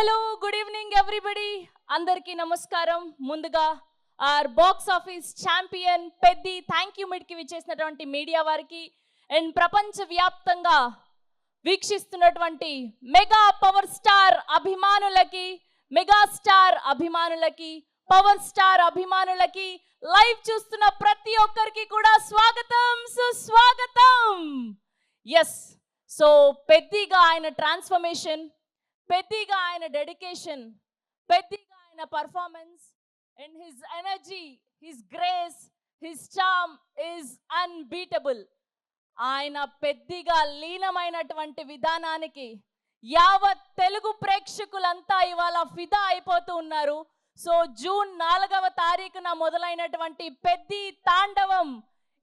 Hello good evening everybody, అందరికీ నమస్కారం. ముందుగా our box office champion Peddi thank you మీట్కి విచ్చేసినటువంటి మీడియా వారికి అండ్ ప్రపంచవ్యాప్తంగా వీక్షిస్తున్నటువంటి మెగా పవర్ స్టార్ అభిమానులకి, మెగాస్టార్ అభిమానులకి, పవర్ స్టార్ అభిమానులకి, లైవ్ చూస్తున్న ప్రతి ఒక్కరికి కూడా స్వాగతం, సుస్వాగతం. ఎస్, సో పెద్దిగా ఆయన ట్రాన్స్ఫర్మేషన్, పెద్దిగా ఆయన డెడికేషన్, పెద్దిగా ఆయన performance and his energy, his grace, his charm is unbeatable. ఆయన పెద్దిగా లీనమైనటువంటి విధానానికి యావత్ తెలుగు ప్రేక్షకులంతా ఇవాళ ఫిదా అయిపోతూ ఉన్నారు. సో జూన్ 4వ తారీఖున మొదలైనటువంటి పెద్ది తాండవం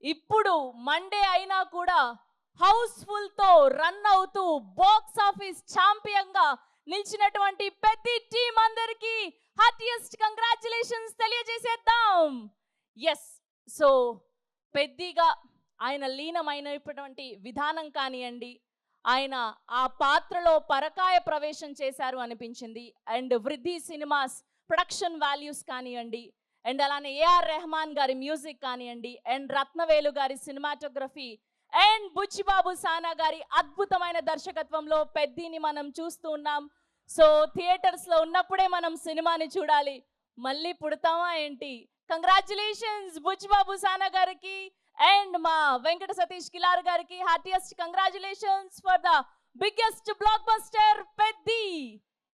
ఇప్పుడు మండే అయినా కూడా హౌస్ఫుల్ తో రన్ అవుతూ బాక్స్ ఆఫీస్ ఛాంపియన్ గా నిలిచినటువంటి పెద్ది టీం అందరికి హార్టియెస్ట్ కంగ్రాచులేషన్స్ తెలియజేసేద్దాం. ఎస్, సో పెద్దిగా ఆయన లీనమైనటువంటి విధానం కానివ్వండి, ఆయన ఆ పాత్రలో పరకాయ ప్రవేశం చేశారు అనిపించింది. అండ్ వృద్ధి సినిమాస్ ప్రొడక్షన్ వాల్యూస్ కానివ్వండి, అండ్ అలానే ఏఆర్ రెహమాన్ గారి మ్యూజిక్ కానివ్వండి, అండ్ రత్నవేలు గారి సినిమాటోగ్రఫీ, అండ్ బుచ్చిబాబు సానా గారి అద్భుతమైన దర్శకత్వంలో పెద్దిని మనం చూస్తూ ఉన్నాం. సో థియేటర్స్ లో ఉన్నప్పుడే మనం సినిమాని చూడాలి, మళ్ళీ పుడతామా ఏంటి? కంగ్రాచులేషన్స్ బుచ్చిబాబు సానా గారికి అండ్ మా వెంకట సతీష్ కిలార్ గారికి heartiest congratulations for the biggest blockbuster Peddi.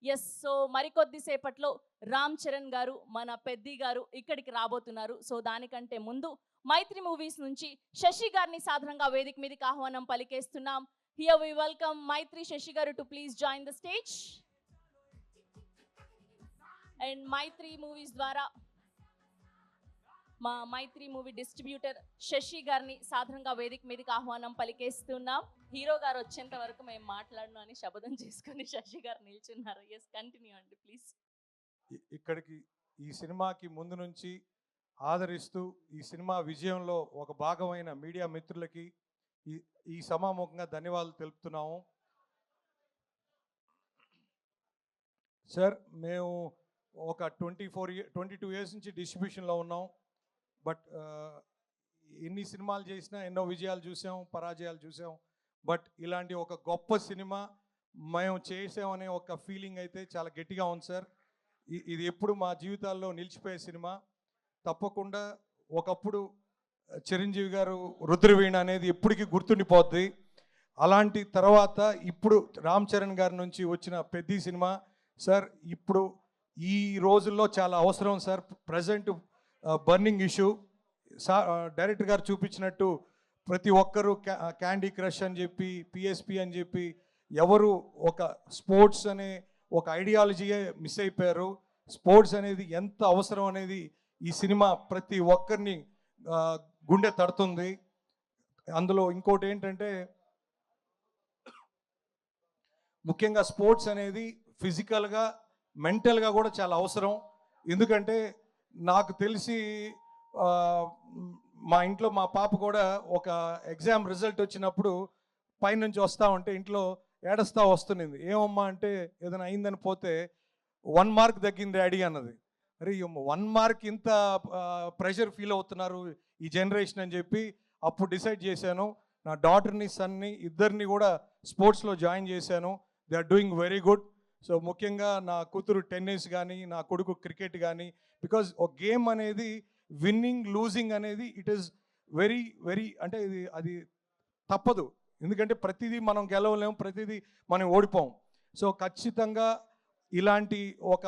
Yes, so మరికొద్ది సేపట్లో రామ్ చరణ్ గారు, మన పెద్ది గారు ఇక్కడికి రాబోతున్నారు. సో దానికంటే ముందు మైత్రి మూవీస్ నుంచి శశి గారిని సాధారణంగా వేదిక మీదకి ఆహ్వానం పలికేస్తున్నాం. Here we welcome Mythri Sashi garu to please join the stage. And Mythri Movies ద్వారా మా మైత్రి మూవీ డిస్ట్రిబ్యూటర్ శశి గారిని సాధారణంగా వేదిక మీదకి ఆహ్వానం పలికేస్తున్నాం. హీరో గారు వచ్చేంత వరకు మేము మాట్లాడను అని శపథం చేసుకుని శశి గారు నిల్చున్నారు. ఎస్, కంటిన్యూ అండి ప్లీజ్. ఇక్కడికి ఈ సినిమాకి ముందు నుంచి ఆదరిస్తూ ఈ సినిమా విజయంలో ఒక భాగమైన మీడియా మిత్రులకి ఈ సమాముఖంగా ధన్యవాదాలు తెలుపుతున్నాము. సార్, మేము ఒక 22 ఇయర్స్ నుంచి డిస్ట్రిబ్యూషన్లో ఉన్నాం. బట్ ఎన్ని సినిమాలు చేసినా ఎన్నో విజయాలు చూసాం, పరాజయాలు చూసాం. బట్ ఇలాంటి ఒక గొప్ప సినిమా మేము చేసామనే ఒక ఫీలింగ్ అయితే చాలా గట్టిగా ఉంది సార్. ఇది ఎప్పుడు మా జీవితాల్లో నిలిచిపోయే సినిమా. తప్పకుండా ఒకప్పుడు చిరంజీవి గారు రుద్రవీణ అనేది ఎప్పటికీ గుర్తుండిపోద్ది. అలాంటి తర్వాత ఇప్పుడు రామ్ చరణ్ గారి నుంచి వచ్చిన పెద్ది సినిమా సార్ ఇప్పుడు ఈ రోజుల్లో చాలా అవసరం sir. Present burning issue. Director గారు చూపించినట్టు ప్రతి ఒక్కరూ క్యాండీ క్రష్ అని చెప్పి, పిఎస్పి అని చెప్పి ఎవరు ఒక స్పోర్ట్స్ అనే ఒక ఐడియాలజీయే మిస్ అయిపోయారు. స్పోర్ట్స్ అనేది ఎంత అవసరం అనేది ఈ సినిమా ప్రతి ఒక్కరిని గుండె తడుతుంది. అందులో ఇంకోటి ఏంటంటే ముఖ్యంగా స్పోర్ట్స్ అనేది ఫిజికల్గా, మెంటల్గా కూడా చాలా అవసరం. ఎందుకంటే నాకు తెలిసి మా ఇంట్లో మా పాప కూడా ఒక ఎగ్జామ్ రిజల్ట్ వచ్చినప్పుడు పైనుంచి వస్తూ ఉంటే ఇంట్లో ఏడుస్తూ వస్తున్నది. ఏమమ్మా అంటే ఏదైనా అయిందని పోతే 1 మార్క్ తగ్గింది డాడీ అన్నది. అరే 1 మార్క్ ఇంత ప్రెషర్ ఫీల్ అవుతున్నారు ఈ జనరేషన్ అని చెప్పి అప్పుడు డిసైడ్ చేశాను. నా డాటర్ని, సన్ని ఇద్దరిని కూడా స్పోర్ట్స్లో జాయిన్ చేశాను. They are doing very good. So ముఖ్యంగా నా కూతురు టెన్నిస్ కానీ, నా కొడుకు క్రికెట్ కానీ. బికాజ్ ఒక గేమ్ అనేది విన్నింగ్ లూజింగ్ అనేది ఇట్ ఈస్ వెరీ వెరీ అంటే అది తప్పదు. ఎందుకంటే ప్రతిదీ మనం గెలవలేము, ప్రతిదీ మనం ఓడిపోం. సో ఖచ్చితంగా ఇలాంటి ఒక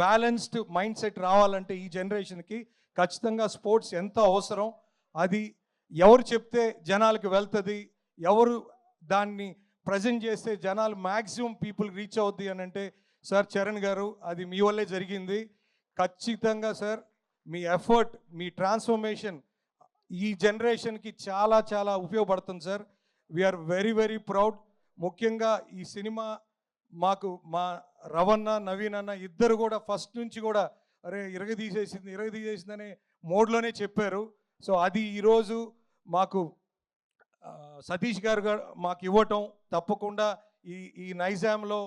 బ్యాలెన్స్డ్ మైండ్ సెట్ రావాలంటే ఈ జనరేషన్కి ఖచ్చితంగా స్పోర్ట్స్ ఎంతో అవసరం. అది ఎవరు చెప్తే జనాలకు వెళ్తుంది, ఎవరు దాన్ని ప్రజెంట్ చేస్తే జనాలు మ్యాక్సిమం పీపుల్ రీచ్ అవుద్ది అని అంటే సార్ చరణ్ గారు అది మీ వల్లే జరిగింది. ఖచ్చితంగా సార్ మీ ఎఫర్ట్, మీ ట్రాన్స్ఫర్మేషన్ ఈ జనరేషన్కి చాలా చాలా ఉపయోగపడుతుంది sir. We're very very proud. ముఖ్యంగా ఈ సినిమా మాకు మా రవణ, నవీన్ అన్న ఇద్దరు కూడా ఫస్ట్ నుంచి కూడా అరే ఇరగదీసేసిందనే మోడ్లోనే చెప్పారు. సో అది ఈరోజు మాకు సతీష్ గారు మాకు ఇవ్వటం, తప్పకుండా ఈ నైజాంలో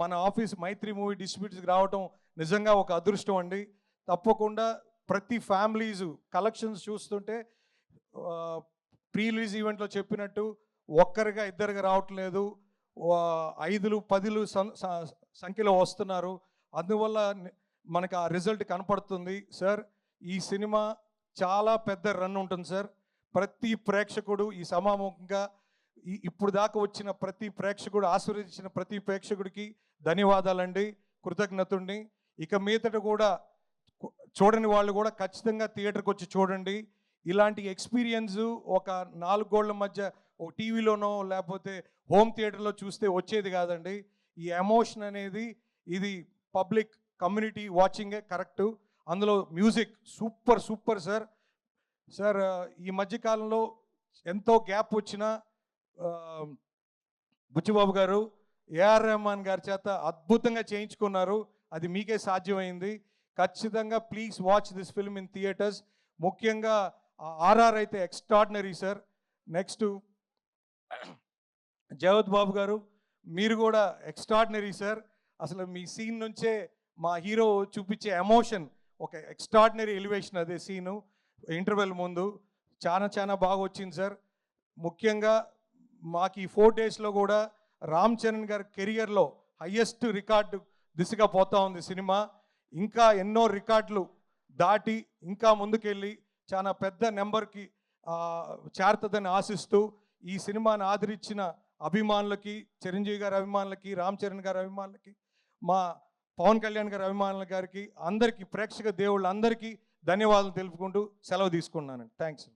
మన ఆఫీస్ మైత్రి మూవీ డిస్ట్రిబ్యూటర్స్కి రావటం నిజంగా ఒక అదృష్టం అండి. తప్పకుండా ప్రతి ఫ్యామిలీస్ కలెక్షన్స్ చూస్తుంటే ప్రీ రిలీజ్ ఈవెంట్లో చెప్పినట్టు ఒక్కరిగా ఇద్దరుగా రావట్లేదు, 5లు 10లు సంఖ్యలో వస్తున్నారు. అందువల్ల మనకు ఆ రిజల్ట్ కనపడుతుంది సార్. ఈ సినిమా చాలా పెద్ద రన్ ఉంటుంది సార్. ప్రతి ప్రేక్షకుడు ఈ సమాముఖంగా ఇప్పుడు దాకా వచ్చిన ప్రతి ప్రేక్షకుడు, ఆశీర్వదించిన ప్రతి ప్రేక్షకుడికి ధన్యవాదాలండి, కృతజ్ఞతుడిని. ఇక మీదట కూడా చూడని వాళ్ళు కూడా ఖచ్చితంగా థియేటర్కి వచ్చి చూడండి. ఇలాంటి ఎక్స్పీరియన్స్ ఒక 4 గోళ్ల మధ్య ఓ టీవీలోనో లేకపోతే హోమ్ థియేటర్లో చూస్తే వచ్చేది కాదండి. ఈ ఎమోషన్ అనేది ఇది పబ్లిక్ కమ్యూనిటీ వాచింగే కరెక్టు. అందులో మ్యూజిక్ సూపర్ సార్. సార్ ఈ మధ్యకాలంలో ఎంతో గ్యాప్ వచ్చిన బుచ్చిబాబు గారు ఏఆర్ రెహమాన్ గారి చేత అద్భుతంగా చేయించుకున్నారు. అది మీకే సాధ్యమైంది. ఖచ్చితంగా please watch this film in theatres. ముఖ్యంగా ఆర్ఆర్ అయితే ఎక్స్ట్రాడినరీ సార్. నెక్స్ట్ జగత్ బాబు గారు మీరు కూడా ఎక్స్ట్రాడినరీ సార్. అసలు మీ సీన్ నుంచే మా హీరో చూపించే ఎమోషన్ ఒక ఎక్స్ట్రాడినరీ ఎలివేషన్. అదే సీను ఇంటర్వెల్ ముందు చాలా బాగా వచ్చింది సార్. ముఖ్యంగా మాకు ఈ 4 డేస్లో కూడా రామ్ చరణ్ గారి కెరియర్లో హయ్యెస్ట్ రికార్డు దిశగా పోతా ఉంది సినిమా. ఇంకా ఎన్నో రికార్డులు దాటి ఇంకా ముందుకెళ్ళి చాలా పెద్ద నెంబర్కి చేరుతుందని ఆశిస్తూ ఈ సినిమాని ఆదరించిన అభిమానులకి, చిరంజీవి గారి అభిమానులకి, రామ్ చరణ్ గారి అభిమానులకి, మా పవన్ కళ్యాణ్ గారి అభిమానుల గారికి, అందరికీ ప్రేక్షక దేవుళ్ళందరికీ ధన్యవాదాలు తెలుపుకుంటూ సెలవు తీసుకున్నానండి. Thanks.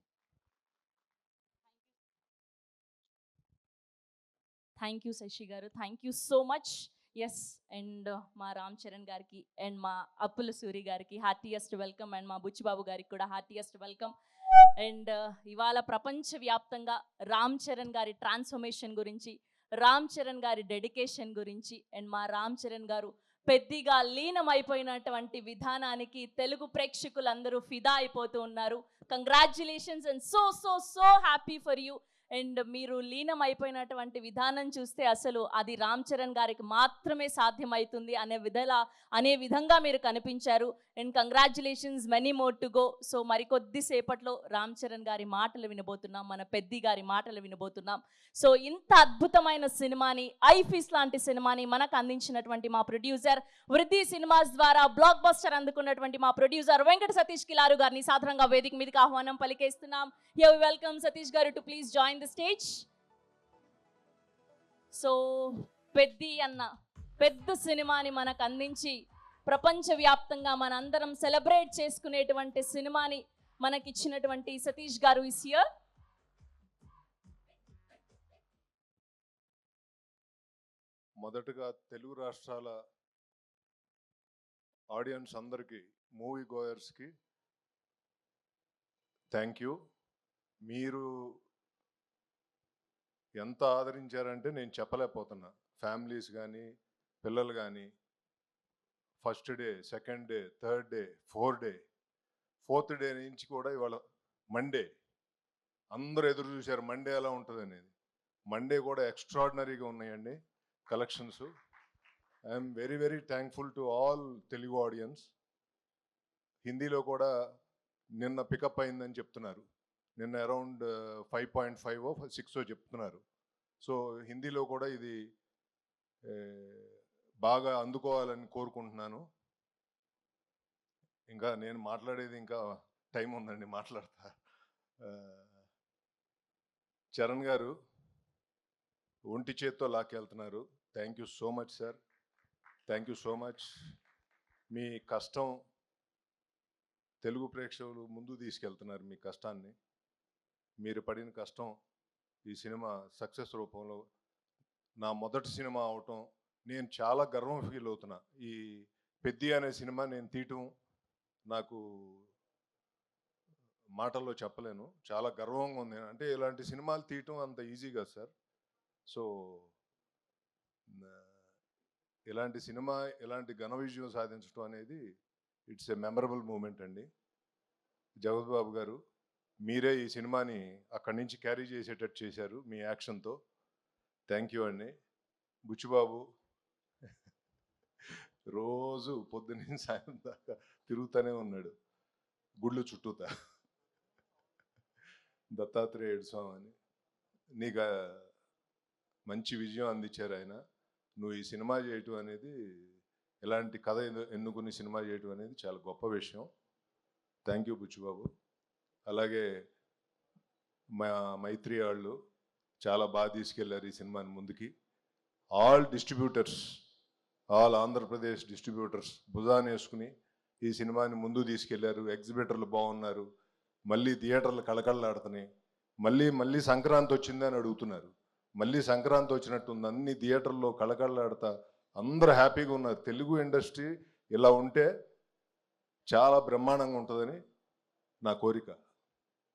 Thank you Sashi garu, thank you so much. Yes, and మా రామ్ చరణ్ గారికి అండ్ మా అప్పుల సూరి గారికి హార్టియెస్ట్ వెల్కమ్, అండ్ మా బుచ్చిబాబు గారికి కూడా హార్టియెస్ట్ వెల్కమ్. అండ్ ఇవాళ ప్రపంచవ్యాప్తంగా రామ్ చరణ్ గారి ట్రాన్స్ఫర్మేషన్ గురించి, రామ్ చరణ్ గారి డెడికేషన్ గురించి, అండ్ మా రామ్ చరణ్ గారు పెద్దగా లీనమైపోయినటువంటి విధానానికి తెలుగు ప్రేక్షకులందరూ ఫిదా అయిపోతూ ఉన్నారు. Congratulations and so so so happy for you. And మీరు లీనమైపోయినటువంటి విధానం చూస్తే అసలు అది రామ్ చరణ్ గారికి మాత్రమే సాధ్యమవుతుంది అనే విధంగా మీరు కనిపించారు. And congratulations, many more to go. So మరికొద్ది సేపట్లో రామ్ చరణ్ గారి మాటలు వినబోతున్నాం, మన పెద్ది గారి మాటలు వినబోతున్నాం. సో ఇంత అద్భుతమైన సినిమాని, ఐఫీస్ లాంటి సినిమాని మనకు అందించినటువంటి మా ప్రొడ్యూసర్, వృద్ధి సినిమాస్ ద్వారా బ్లాక్ బస్టర్ అందుకున్నటువంటి మా ప్రొడ్యూసర్ వెంకట సతీష్ కిలారు గారిని సాధారణంగా వేదిక మీదకి ఆహ్వానం పలికేస్తున్నాం. Here we welcome Satish garu to please join the stage. So Peddi అన్న పెద్ద సినిమాని మనకు అందించి ప్రపంచవ్యాప్తంగా మనందరం సెలబ్రేట్ చేసుకునేటువంటి సినిమాని మనకిచ్చినటువంటి సతీష్ గారు ఇస్ హియర్. మొదటగా తెలుగు రాష్ట్రాల ఆడియన్స్ అందరికీ, మూవీ గోయర్స్కి థ్యాంక్ యూ. మీరు ఎంత ఆదరించారంటే నేను చెప్పలేకపోతున్నా. ఫ్యామిలీస్ కానీ, పిల్లలు కానీ, first day, second day, third day, fourth day నుంచి కూడా ఇవాళ మండే అందరూ ఎదురు చూశారు మండే ఎలా ఉంటుంది అనేది. మండే కూడా ఎక్స్ట్రాడినరీగా ఉన్నాయండి collections. I'm very very thankful to all Telugu audience. హిందీలో కూడా నిన్న పికప్ అయిందని చెప్తున్నారు. నిన్న అరౌండ్ 5.5 6 చెప్తున్నారు. సో హిందీలో కూడా ఇది బాగా అందుకోవాలని కోరుకుంటున్నాను. ఇంకా నేను మాట్లాడేది ఇంకా టైం ఉందండి, మాట్లాడతా. చరణ్ గారు ఒంటి చేత్తో లాక్కెళ్తున్నారు. Thank you so much sir, thank you so much. మీ కష్టం తెలుగు ప్రేక్షకులు ముందు తీసుకెళ్తున్నారు. మీ కష్టాన్ని, మీరు పడిన కష్టం ఈ సినిమా సక్సెస్ రూపంలో నా మొదటి సినిమా అవటం నేను చాలా గర్వం ఫీల్ అవుతున్నా. ఈ పెద్ది అనే సినిమా నేను తీయటం నాకు మాటల్లో చెప్పలేను, చాలా గర్వంగా ఉంది. అంటే ఇలాంటి సినిమాలు తీయటం అంత ఈజీ కాదు సార్. సో ఇలాంటి సినిమా, ఇలాంటి ఘన విజయం సాధించడం అనేది ఇట్స్ ఎ మెమరబుల్ మూమెంట్ అండి. జగత్ బాబు గారు, మీరే ఈ సినిమాని అక్కడి నుంచి క్యారీ చేసేటట్టు చేశారు మీ యాక్షన్తో. థ్యాంక్ యూ అండి. బుచ్చిబాబు, రోజు పొద్దున్న సాయంత్రం దాకా తిరుగుతూనే ఉన్నాడు గుళ్ళు చుట్టూతా. దత్తాత్రేయుడు స్వామి అని. నీకు మంచి విజయం అందించారు ఆయన. నువ్వు ఈ సినిమా చేయటం అనేది, ఇలాంటి కథ ఎన్నుకుని సినిమా చేయటం అనేది చాలా గొప్ప విషయం. Thank you Buchibabu. అలాగే మా మైత్రి వాళ్ళు చాలా బాగా తీసుకెళ్లారు ఈ సినిమాని ముందుకి. All distributors, all Andhra Pradesh distributors భుజాన్ని వేసుకుని ఈ సినిమాని ముందుకు తీసుకెళ్లారు. ఎగ్జిబిటర్లు బాగున్నారు, మళ్ళీ థియేటర్లు కళకళలాడుతున్నాయి. మళ్ళీ సంక్రాంతి వచ్చిందని అడుగుతున్నారు. మళ్ళీ సంక్రాంతి వచ్చినట్టుంది, అన్ని థియేటర్లో కళకళలాడుతా అందరూ హ్యాపీగా ఉన్నారు. తెలుగు ఇండస్ట్రీ ఇలా ఉంటే చాలా బ్రహ్మాండంగా ఉంటుందని నా కోరిక.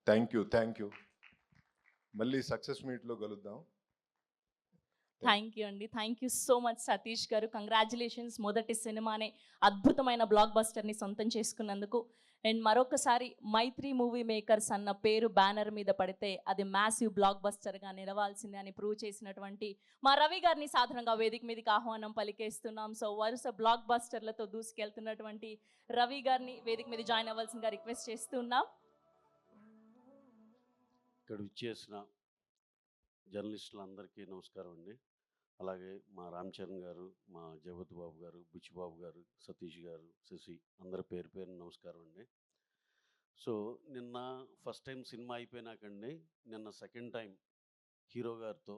Thank you. మళ్ళీ సక్సెస్ మీట్లో కలుద్దాం. థ్యాంక్ యూ అండి. Thank you so much Satish గారు. కంగ్రాచులేషన్స్, మొదటి సినిమానే అద్భుతమైన బ్లాక్ బస్టర్ని సొంతం చేసుకున్నందుకు. అండ్ మరొకసారి మైత్రి మూవీ మేకర్స్ అన్న పేరు బ్యానర్ మీద పడితే అది మ్యాసివ్ బ్లాక్ బస్టర్గా నిలవాల్సిందే అని ప్రూవ్ చేసినటువంటి మా రవి గారిని సాధారణంగా వేదిక మీదకి ఆహ్వానం పలికేస్తున్నాం. సో వరుస బ్లాక్ బస్టర్లతో దూసుకెళ్తున్నటువంటి రవి గారిని వేదిక మీద జాయిన్ అవ్వాల్సిందిగా రిక్వెస్ట్ చేస్తున్నాం. ఇక్కడ విచ్చేసిన జర్నలిస్టులందరికీ నమస్కారం అండి. అలాగే మా రామ్ చరణ్ గారు, మా జగత్ బాబు గారు, బుచ్చిబాబు గారు, సతీష్ గారు, శశి, అందరి పేరు నమస్కారం అండి. సో నిన్న ఫస్ట్ టైం సినిమా అయిపోయినాకండి, నిన్న సెకండ్ టైం హీరో గారితో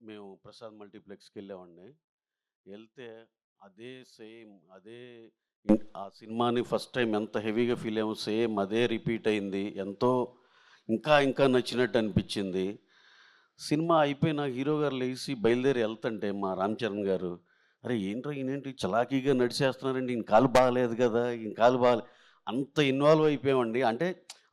మేము ప్రసాద్ మల్టీప్లెక్స్కి వెళ్ళామండి. వెళ్తే ఆ సినిమాని ఫస్ట్ టైం ఎంత హెవీగా ఫీల్ అయ్యాము, సేమ్ అదే రిపీట్ అయింది. ఎంతో ఇంకా నచ్చినట్టు అనిపించింది. సినిమా అయిపోయిన హీరో గారు లేచి బయలుదేరి వెళ్తుంటే మా రామ్ చరణ్ గారు, అరే ఈయనేంటి చలాకీగా నడిచేస్తున్నారండి, ఈయన కాలు బాగలేదు కదా, అంత ఇన్వాల్వ్ అయిపోయామండి. అంటే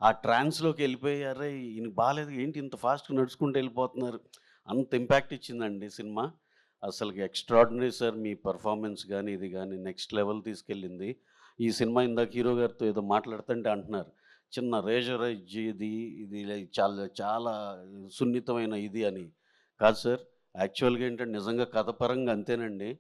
ఆ ట్రాన్స్లోకి వెళ్ళిపోయి, అరే ఈయన బాగాలేదు ఏంటి ఇంత ఫాస్ట్గా నడుచుకుంటూ వెళ్ళిపోతున్నారు, అంత ఇంపాక్ట్ ఇచ్చిందండి సినిమా. అసలుకి ఎక్స్ట్రాడినరీ సార్, మీ పర్ఫార్మెన్స్ కానీ ఇది కానీ నెక్స్ట్ లెవెల్ తీసుకెళ్ళింది ఈ సినిమా. ఇందాక హీరో గారితో ఏదో మాట్లాడుతుంటే అంటున్నారు, చిన్న రేజరైజ్ ఇది చాలా సున్నితమైన ఇది అని. కాదు సార్, యాక్చువల్గా ఏంటంటే నిజంగా కథపరంగా అంతేనండి.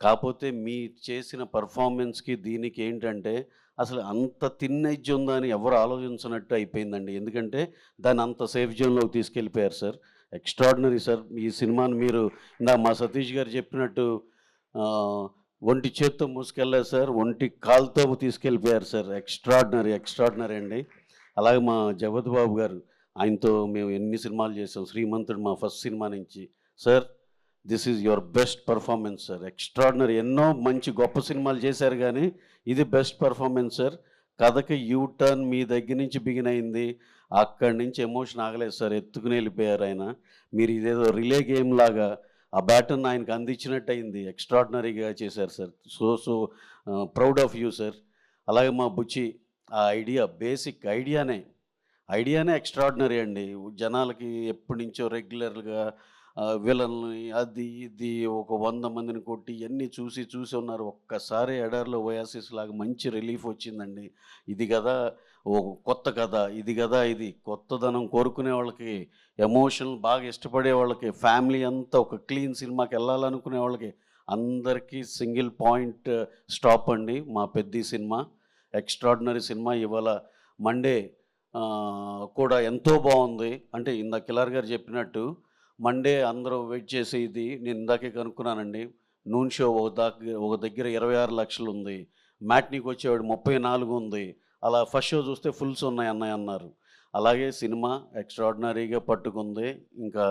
కాకపోతే మీ చేసిన పర్ఫార్మెన్స్కి దీనికి ఏంటంటే అసలు అంత థిన్ ఎడ్జ్ ఉందా అని ఎవరు ఆలోచించినట్టు అయిపోయిందండి. ఎందుకంటే దాన్ని అంత సేఫ్ జోన్లోకి తీసుకెళ్ళిపోయారు సార్. Extraordinary sir. ఈ సినిమాని మీరు మా సతీష్ గారు చెప్పినట్టు ఒంటి చేత్తో మూసుకెళ్ళారు సార్, ఒంటి కాలుతో తీసుకెళ్ళిపోయారు సార్. ఎక్స్ట్రాడినరీ అండి. అలాగే మా జగత్ బాబు గారు, ఆయనతో మేము ఎన్ని సినిమాలు చేసాం. శ్రీమంతుడు మా ఫస్ట్ సినిమా నుంచి. Sir, this is your best performance sir. Extraordinary. ఎన్నో మంచి గొప్ప సినిమాలు చేశారు కానీ ఇది బెస్ట్ పర్ఫార్మెన్స్ సార్. కథకి యూ టర్న్ మీ దగ్గర నుంచి బిగిన్ అయింది, అక్కడి నుంచి ఎమోషన్ ఆగలేదు సార్, ఎత్తుకుని వెళ్ళిపోయారు ఆయన. మీరు ఇదేదో రిలే గేమ్ లాగా ఆ బ్యాటన్ ఆయనకు అందించినట్టు అయింది. ఎక్స్ట్రాడినరీగా చేశారు sir. So proud of you sir. అలాగే మా బుచ్చి, ఆ బేసిక్ ఐడియానే ఎక్స్ట్రాడినరీ అండి. జనాలకి ఎప్పటి నుంచో రెగ్యులర్గా విలన్ని అది ఇది ఒక 100 మందిని కొట్టి ఇవన్నీ చూసి ఉన్నారు. ఒక్కసారి ఎడారిలో ఓయాసిస్ లాగా మంచి రిలీఫ్ వచ్చిందండి. ఇది కదా కొత్త కథ, ఇది కొత్తదనం కోరుకునే వాళ్ళకి, ఎమోషన్ బాగా ఇష్టపడే వాళ్ళకి, ఫ్యామిలీ అంతా ఒక క్లీన్ సినిమాకి వెళ్ళాలనుకునే వాళ్ళకి అందరికీ సింగిల్ పాయింట్ స్టాప్ అండి మా పెద్ద సినిమా. Extraordinary cinema. ఇవాళ మండే కూడా ఎంతో బాగుంది. అంటే ఇందాక కిలార్ గారు చెప్పినట్టు మండే అందరూ వెయిట్ చేసి, ఇది నేను ఇందాకే కనుక్కున్నానండి, నూన్ షో ఒక దగ్గర 26 లక్షలు ఉంది, మ్యాట్నీకి వచ్చేవాడు 34 ఉంది, అలా ఫస్ట్ షో చూస్తే ఫుల్స్ ఉన్నాయి అన్నారు. అలాగే సినిమా ఎక్స్ట్రాడినరీగా పట్టుకుంది. ఇంకా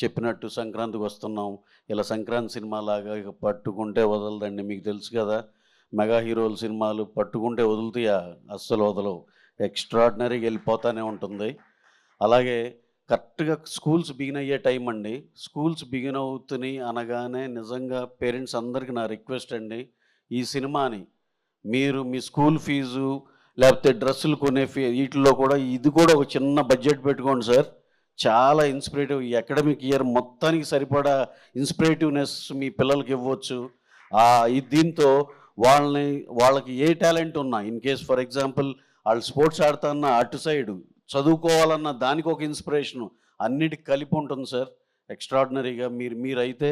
చెప్పినట్టు సంక్రాంతికి వస్తున్నాం, ఇలా సంక్రాంతి సినిమా లాగా ఇక పట్టుకుంటే వదలదండి. మీకు తెలుసు కదా, మెగా హీరోల సినిమాలు పట్టుకుంటే వదులుతాయా, అస్సలు వదలవు. ఎక్స్ట్రాడినరీగా వెళ్ళిపోతూనే ఉంటుంది. అలాగే కరెక్ట్గా స్కూల్స్ బిగిన్ అయ్యే టైం అండి. స్కూల్స్ బిగిన్ అవుతున్నాయి అనగానే నిజంగా పేరెంట్స్ అందరికీ నా రిక్వెస్ట్ అండి, ఈ సినిమాని మీరు మీ స్కూల్ ఫీజు లేకపోతే డ్రెస్సులు కొనే వీటిల్లో కూడా ఇది కూడా ఒక చిన్న బడ్జెట్ పెట్టుకోండి సార్. చాలా ఇన్స్పిరేటివ్, ఈ అకాడమిక్ ఇయర్ మొత్తానికి సరిపడా ఇన్స్పిరేటివ్నెస్ మీ పిల్లలకి ఇవ్వచ్చు. దీంతో వాళ్ళకి ఏ టాలెంట్ ఉన్నా, ఇన్ కేస్ ఫర్ ఎగ్జాంపుల్ వాళ్ళు స్పోర్ట్స్ ఆడుతున్న అటు సైడు, చదువుకోవాలన్న దానికి ఒక ఇన్స్పిరేషను, అన్నిటికి కలిపి ఉంటుంది సార్. ఎక్స్ట్రాడినరీగా మీరైతే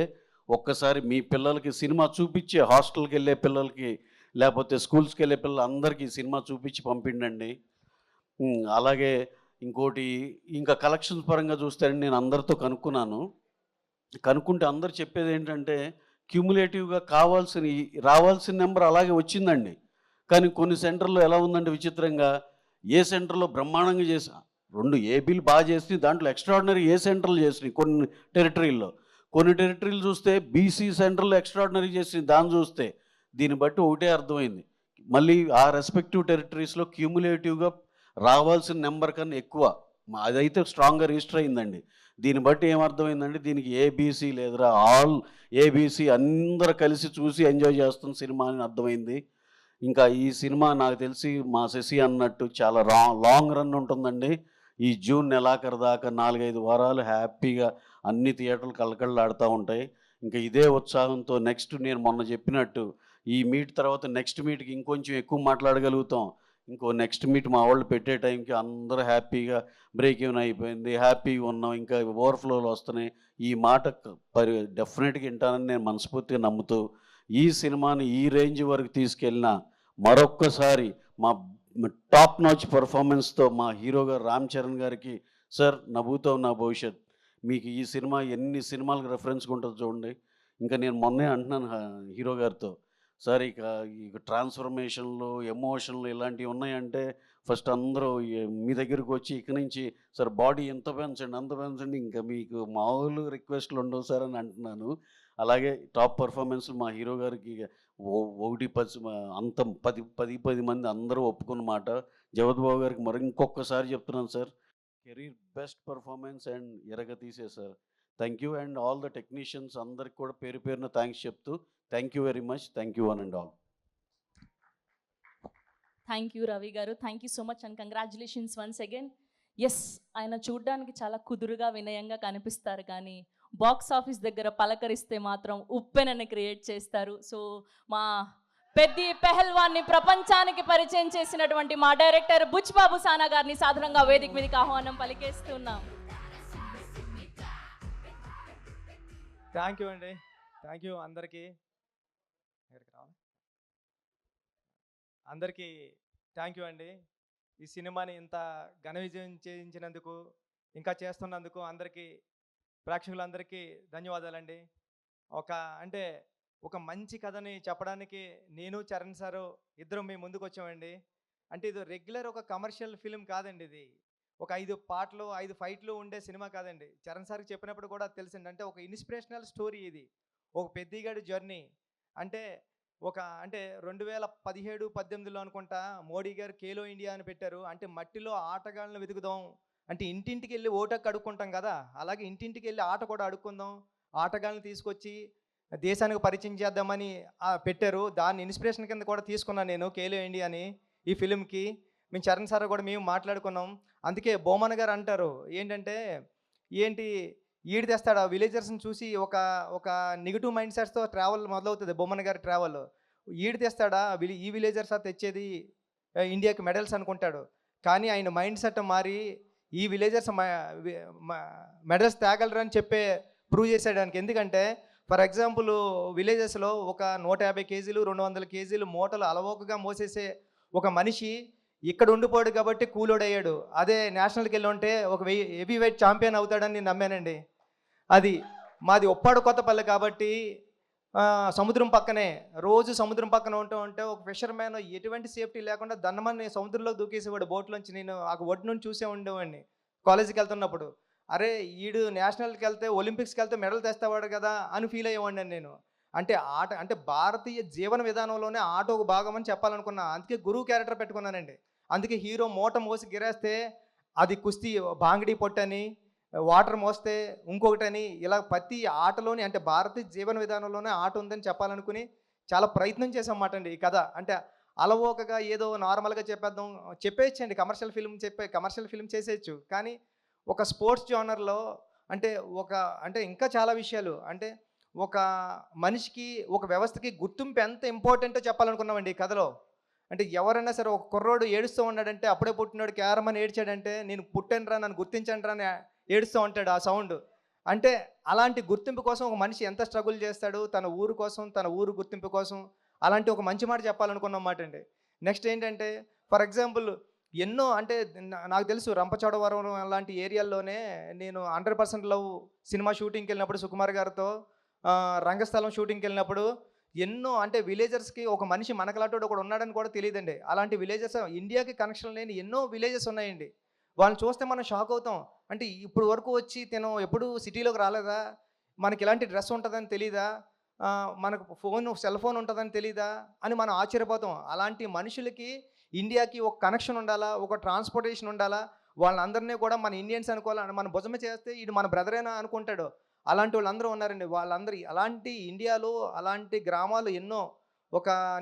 ఒక్కసారి మీ పిల్లలకి సినిమా చూపించి హాస్టల్కి వెళ్ళే పిల్లలకి లేకపోతే స్కూల్స్కి వెళ్ళే పిల్లలు అందరికీ సినిమా చూపించి పంపిండండి. అలాగే ఇంకోటి ఇంకా కలెక్షన్స్ పరంగా చూస్తే నేను అందరితో కనుక్కుంటే అందరు చెప్పేది ఏంటంటే క్యూములేటివ్గా రావాల్సిన నెంబర్ అలాగే వచ్చిందండి. కానీ కొన్ని సెంటర్లో ఎలా ఉందంటే విచిత్రంగా ఏ సెంటర్లో బ్రహ్మాండంగా చేసి 2 ఏబీలు బాగా చేసి దాంట్లో ఎక్స్ట్రాడినరీ ఏ సెంటర్లు చేసినాయి కొన్ని టెరిటరీలు చూస్తే బీసీ సెంటర్లో ఎక్స్ట్రాడినరీ చేసి దాన్ని చూస్తే దీన్ని బట్టి ఒకటే అర్థమైంది, మళ్ళీ ఆ రెస్పెక్టివ్ టెరిటరీస్లో క్యూములేటివ్గా రావాల్సిన నెంబర్ కన్నా ఎక్కువ అదైతే స్ట్రాంగ్గా రిజిస్టర్ అయిందండి. దీన్ని బట్టి ఏమర్థమైందంటే దీనికి ఏబీసీ లేదురా ఆల్ ఏబీసీ అందరూ కలిసి చూసి ఎంజాయ్ చేస్తున్న సినిమా అని అర్థమైంది. ఇంకా ఈ సినిమా నాకు తెలిసి మా శశి అన్నట్టు చాలా లాంగ్ రన్ ఉంటుందండి. ఈ జూన్ నెలాఖరు దాకా 4-5 వారాలు హ్యాపీగా అన్ని థియేటర్లు కళకళలాడుతూ ఉంటాయి. ఇంకా ఇదే ఉత్సాహంతో నెక్స్ట్ నేను మొన్న చెప్పినట్టు ఈ మీట్ తర్వాత నెక్స్ట్ మీట్కి ఇంకొంచెం ఎక్కువ మాట్లాడగలుగుతాం. ఇంకో నెక్స్ట్ మీట్ మా వాళ్ళు పెట్టే టైంకి అందరూ హ్యాపీగా బ్రేక్ ఈవెన్ అయిపోయింది, హ్యాపీగా ఉన్నాం, ఇంకా ఓవర్ఫ్లోలు వస్తున్నాయి. ఈ మాట డెఫినెట్గా వింటానని నేను మనస్ఫూర్తిగా నమ్ముతూ ఈ సినిమాని ఈ రేంజ్ వరకు తీసుకెళ్ళిన మరొక్కసారి మా టాప్ నాచ్ పర్ఫార్మెన్స్తో మా హీరో గారు రామ్ చరణ్ గారికి, సార్ నవ్వుతో నా భవిష్యత్, మీకు ఈ సినిమా ఎన్ని సినిమాలకు రెఫరెన్స్గా ఉంటుందో చూడండి. ఇంకా నేను మొన్నే అంటున్నాను హీరో గారితో, సార్ ఇక ట్రాన్స్ఫర్మేషన్లు ఎమోషన్లు ఇలాంటివి ఉన్నాయంటే ఫస్ట్ అందరూ మీ దగ్గరికి వచ్చి ఇక నుంచి సార్ బాడీ ఎంత పెంచండి అంత పెంచండి, ఇంకా మీకు మామూలు రిక్వెస్ట్లు ఉండవు సార్ అని అంటున్నాను. అలాగే టాప్ పర్ఫార్మెన్స్ మా హీరో గారికి 1-10 అంత 10 మంది అందరూ ఒప్పుకున్న మాట. జగత్ బాబు గారికి మరి ఇంకొకసారి చెప్తున్నాను sir, career best performance and ఎరగతీసే sir. Thank you and all the technicians అందరికి కూడా పేరు పేరున థ్యాంక్స్ చెప్తూ thank you very much. Thank you one and all. Thank you Ravi గారు, thank you so much and congratulations once again. Yes, ఆయన చూడ్డానికి చాలా కుదురుగా వినయంగా కనిపిస్తారు, కానీ బాక్స్ ఆఫీస్ దగ్గర పలకరిస్తే మాత్రం ఉప్పెనని క్రియేట్ చేస్తారు. సో మా పెద్ది పెహల్వాన్ని ప్రపంచానికి పరిచయం చేసినటువంటి మా డైరెక్టర్ బుచ్బాబు సానా గారిని సాధారణంగా వేదిక మీదకి ఆహ్వానం పలికేస్తున్నాం. థ్యాంక్ యూ అండి, థ్యాంక్ యూ అందరికీ థ్యాంక్ యూ అండి. ఈ సినిమాని ఇంత ఘన విజయం చేయించినందుకు, ఇంకా చేస్తున్నందుకు అందరికీ, ప్రేక్షకులందరికీ ధన్యవాదాలండి. ఒక మంచి కథని చెప్పడానికి నేను చరణ్ సారు ఇద్దరం మీ ముందుకు వచ్చామండి. అంటే ఇది రెగ్యులర్ ఒక కమర్షియల్ ఫిలిం కాదండి, ఇది ఒక 5 పాటలు 5 ఫైట్లు ఉండే సినిమా కాదండి. చరణ్ సార్కి చెప్పినప్పుడు కూడా తెలిసింది, అంటే ఒక ఇన్స్పిరేషనల్ స్టోరీ ఇది, ఒక పెద్దిగాడి జర్నీ. అంటే 2017-18లో అనుకుంటా మోడీ గారు ఖేలో ఇండియా అని పెట్టారు. అంటే మట్టిలో ఆటగాళ్ళను వెతుకుదాం, అంటే ఇంటింటికి వెళ్ళి ఓటకు అడుక్కుంటాం కదా, అలాగే ఇంటింటికి వెళ్ళి ఆట కూడా అడుక్కుందాం, ఆటగాళ్ళని తీసుకొచ్చి దేశానికి పరిచయం చేద్దామని పెట్టారు. దాన్ని ఇన్స్పిరేషన్ కింద కూడా తీసుకున్నాను నేను ఖేలో ఇండియాని ఈ ఫిలింకి. మేము చరణ్ సార్ కూడా మేము మాట్లాడుకున్నాం. అందుకే బొమ్మన్ గారు అంటారు ఏంటంటే, ఈడు తెస్తాడు ఆ విలేజర్స్ని చూసి ఒక నెగిటివ్ మైండ్ సెట్స్తో ట్రావెల్ మొదలవుతుంది బొమ్మన్ గారి ట్రావెల్. ఈడు తెస్తాడా ఈ విలేజర్స్ తెచ్చేది ఇండియాకి మెడల్స్ అనుకుంటాడు, కానీ ఆయన మైండ్ సెట్ మారి ఈ విలేజర్స్ మెడల్స్ తేగలరు అని ప్రూవ్ చేసేయడానికి. ఎందుకంటే ఫర్ ఎగ్జాంపుల్ విలేజెస్లో ఒక 150 కేజీలు 200 కేజీలు మూటలు అలవోకగా మోసేసే ఒక మనిషి ఇక్కడ ఉండిపోయాడు కాబట్టి కూలోడు అయ్యాడు. అదే నేషనల్కి వెళ్ళి ఉంటే ఒక హెవీ వెయిట్ ఛాంపియన్ అవుతాడని నేను నమ్మానండి. అది మాది ఉప్పాడు కొత్తపల్లి కాబట్టి సముద్రం పక్కనే, రోజు సముద్రం పక్కన ఉంటే ఒక ఫిషర్మ్యాన్ ఎటువంటి సేఫ్టీ లేకుండా దన్నమని సముద్రంలో దూకేసేవాడు బోట్లోంచి. నేను ఆ ఒడ్డు నుంచి చూసే ఉండేవాడిని కాలేజీకి వెళ్తున్నప్పుడు. అరే ఈడు నేషనల్కి వెళ్తే ఒలింపిక్స్కి వెళ్తే మెడల్ తెస్తావాడు కదా అని ఫీల్ అయ్యేవాడిని నేను. అంటే భారతీయ జీవన విధానంలోనే ఆట ఒక భాగం అని చెప్పాలనుకున్నా. అందుకే గురువు క్యారెక్టర్ పెట్టుకున్నానండి. అందుకే హీరో మూట మోసి గిరేస్తే అది కుస్తీ బాంగడీ పొట్టని, వాటర్ మోస్తే ఇంకొకటని, ఇలా ప్రతి ఆటలోని అంటే భారతీయ జీవన విధానంలోనే ఆట ఉందని చెప్పాలనుకుని చాలా ప్రయత్నం చేసామన్నమాట అండి. ఈ కథ అంటే అలవోకగా ఏదో నార్మల్గా చెప్పేయచ్చండి, కమర్షియల్ ఫిల్మ్ చేసేయచ్చు. కానీ ఒక స్పోర్ట్స్ జోనర్లో అంటే ఇంకా చాలా విషయాలు, అంటే ఒక మనిషికి ఒక వ్యవస్థకి గుర్తింపు ఎంత ఇంపార్టెంటో చెప్పాలనుకున్నామండి ఈ కథలో. అంటే ఎవరైనా సరే ఒక కుర్రోడు ఏడుస్తూ ఉన్నాడంటే, అప్పుడే పుట్టినాడు క్యారమని ఏడ్చాడంటే, నేను పుట్టానురా నన్ను గుర్తించండి రా అని ఏడుస్తూ ఉంటాడు ఆ సౌండ్. అంటే అలాంటి గుర్తింపు కోసం ఒక మనిషి ఎంత స్ట్రగుల్ చేస్తాడు తన ఊరు కోసం, తన ఊరు గుర్తింపు కోసం. అలాంటి ఒక మంచి మాట చెప్పాలనుకున్నమాట అండి. నెక్స్ట్ ఏంటంటే ఫర్ ఎగ్జాంపుల్ ఎన్నో అంటే నాకు తెలుసు రంపచోడవరం లాంటి ఏరియాల్లోనే నేను 100% లవ్ సినిమా షూటింగ్కి వెళ్ళినప్పుడు సుకుమార్ గారితో రంగస్థలం షూటింగ్కి వెళ్ళినప్పుడు ఎన్నో అంటే విలేజర్స్కి ఒక మనిషి మనకలాంటి ఒకడు ఉన్నాడని కూడా తెలియదండి. అలాంటి విలేజెస్ ఇండియాకి కనెక్షన్ లేని ఎన్నో విలేజెస్ ఉన్నాయండి. వాళ్ళని చూస్తే మనం షాక్ అవుతాం. అంటే ఇప్పుడు వరకు వచ్చి తిను ఎప్పుడు సిటీలోకి రాలేదా, మనకి ఇలాంటి డ్రెస్ ఉంటుందని తెలీదా, మనకు సెల్ ఫోన్ ఉంటుందని తెలీదా అని మనం ఆశ్చర్యపోతాం. అలాంటి మనుషులకి ఇండియాకి ఒక కనెక్షన్ ఉండాలా, ఒక ట్రాన్స్పోర్టేషన్ ఉండాలా, వాళ్ళందరినీ కూడా మన ఇండియన్స్ అనుకోవాలా, మన భుజమే చేస్తే ఇది మన బ్రదరేనా అనుకుంటాడు. అలాంటి వాళ్ళందరూ ఉన్నారండి. వాళ్ళందరూ అలాంటి ఇండియాలో అలాంటి గ్రామాలు ఎన్నో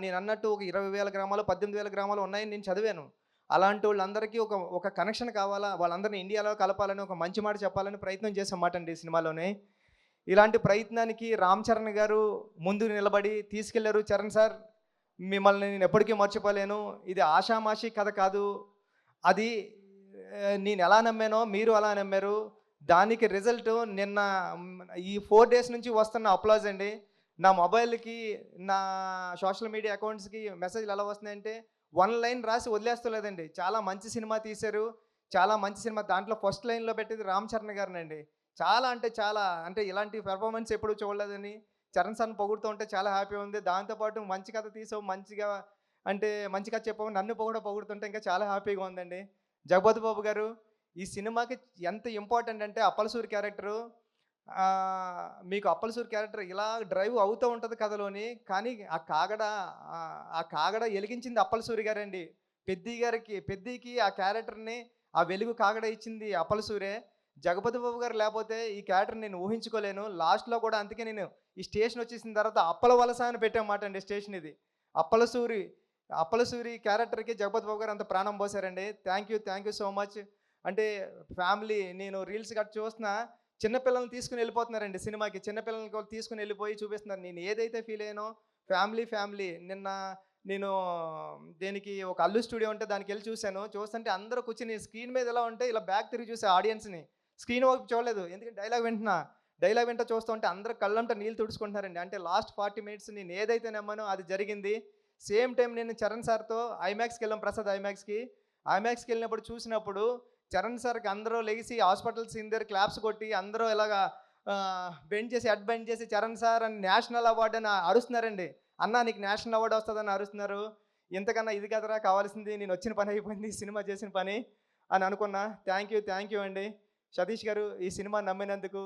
నేను అన్నట్టు ఒక 20,000 గ్రామాలు 18,000 గ్రామాలు ఉన్నాయని నేను చదివాను. అలాంటి వాళ్ళందరికీ ఒక కనెక్షన్ కావాలా, వాళ్ళందరినీ ఇండియాలో కలపాలని ఒక మంచి మాట చెప్పాలని ప్రయత్నం చేసామాట అండి ఈ సినిమాలోనే. ఇలాంటి ప్రయత్నానికి రామ్ చరణ్ గారు ముందు నిలబడి తీసుకెళ్లారు. చరణ్ సార్ మిమ్మల్ని నేను ఎప్పటికీ మర్చిపోలేను, ఇది ఆషామాషి కథ కాదు, అది నేను ఎలా నమ్మానో మీరు అలా నమ్మారు, దానికి రిజల్ట్ నిన్న ఈ 4 days నుంచి వస్తున్న అప్లాజ్ అండి. నా మొబైల్కి నా సోషల్ మీడియా అకౌంట్స్కి మెసేజ్లు ఎలా వస్తున్నాయంటే 1 line రాసి వదిలేస్తలేదండి. చాలా మంచి సినిమా తీశారు, చాలా మంచి సినిమా. దాంట్లో ఫస్ట్ లైన్లో పెట్టేది రామ్ చరణ్ గారినండి. చాలా అంటే ఇలాంటి పెర్ఫార్మెన్స్ ఎప్పుడు చూడలేదని చరణ్ సార్ని పొగుడుతూ ఉంటే చాలా హ్యాపీ ఉంది. దాంతోపాటు మంచి కథ తీసావు, మంచి కథ చెప్పావు, నన్ను కూడా పొగుడుతుంటే ఇంకా చాలా హ్యాపీగా ఉందండి. జగపతి బాబు గారు ఈ సినిమాకి ఎంత ఇంపార్టెంట్ అంటే అప్పలసూరి క్యారెక్టరు, మీకు అప్పలసూరి క్యారెక్టర్ ఇలా డ్రైవ్ అవుతూ ఉంటుంది కథలోని, కానీ ఆ కాగడ వెలిగించింది అప్పలసూరి గారండి. పెద్దికి ఆ క్యారెక్టర్ని ఆ వెలుగు కాగడ ఇచ్చింది అప్పలసూరే. జగపతి బాబు గారు లేకపోతే ఈ క్యారెక్టర్ నేను ఊహించుకోలేను. లాస్ట్లో కూడా అందుకే నేను ఈ స్టేషన్ వచ్చేసిన తర్వాత అప్పల వలస అని పెట్టామాట అండి స్టేషన్ ఇది. అప్పలసూరి క్యారెక్టర్కి జగపతి బాబు గారు అంత ప్రాణం పోసారండి. Thank you so much. అంటే ఫ్యామిలీ నేను రీల్స్ గట్రా చూస్తున్నా, చిన్నపిల్లల్ని తీసుకుని వెళ్ళిపోతున్నారండి సినిమాకి. చిన్నపిల్లల్ని తీసుకుని వెళ్ళిపోయి చూపిస్తున్నారు. నేను ఏదైతే ఫీల్ అయ్యానో ఫ్యామిలీ నిన్న నేను దేనికి ఒక అల్లు స్టూడియో ఉంటే దానికి వెళ్ళి చూస్తుంటే అందరూ కూర్చుని స్క్రీన్ మీద ఎలా ఉంటే ఇలా బ్యాక్ తిరిగి చూసే ఆడియన్స్ని, స్క్రీన్ వైపు చూడలేదు. ఎందుకంటే డైలాగ్ వింటా చూస్తూ ఉంటే అందరూ కళ్ళంట నీళ్ళు తుడుచుకుంటున్నారండి. అంటే లాస్ట్ 40 minutes నేను ఏదైతే నమ్మానో అది జరిగింది. సేమ్ టైం నేను చరణ్ సార్తో ఐమాక్స్కి వెళ్ళాం, ప్రసాద్ ఐమాక్స్కి వెళ్ళినప్పుడు చూసినప్పుడు చరణ్ సార్కి అందరూ లెగిసి హాస్పిటల్ సీన్ దగ్గర క్లాప్స్ కొట్టి అందరూ ఇలాగా హెడ్ బెండ్ చేసి చరణ్ సార్ అని నేషనల్ అవార్డు అని అరుస్తున్నారండి. అన్నా నీకు నేషనల్ అవార్డు వస్తుందని అరుస్తున్నారు. ఇంతకన్నా ఇది కదరా కావాల్సింది, నేను వచ్చిన పని అయిపోయింది, సినిమా చేసిన పని అని అనుకున్నా. థ్యాంక్ యూ అండి సతీష్ గారు, ఈ సినిమా నమ్మినందుకు,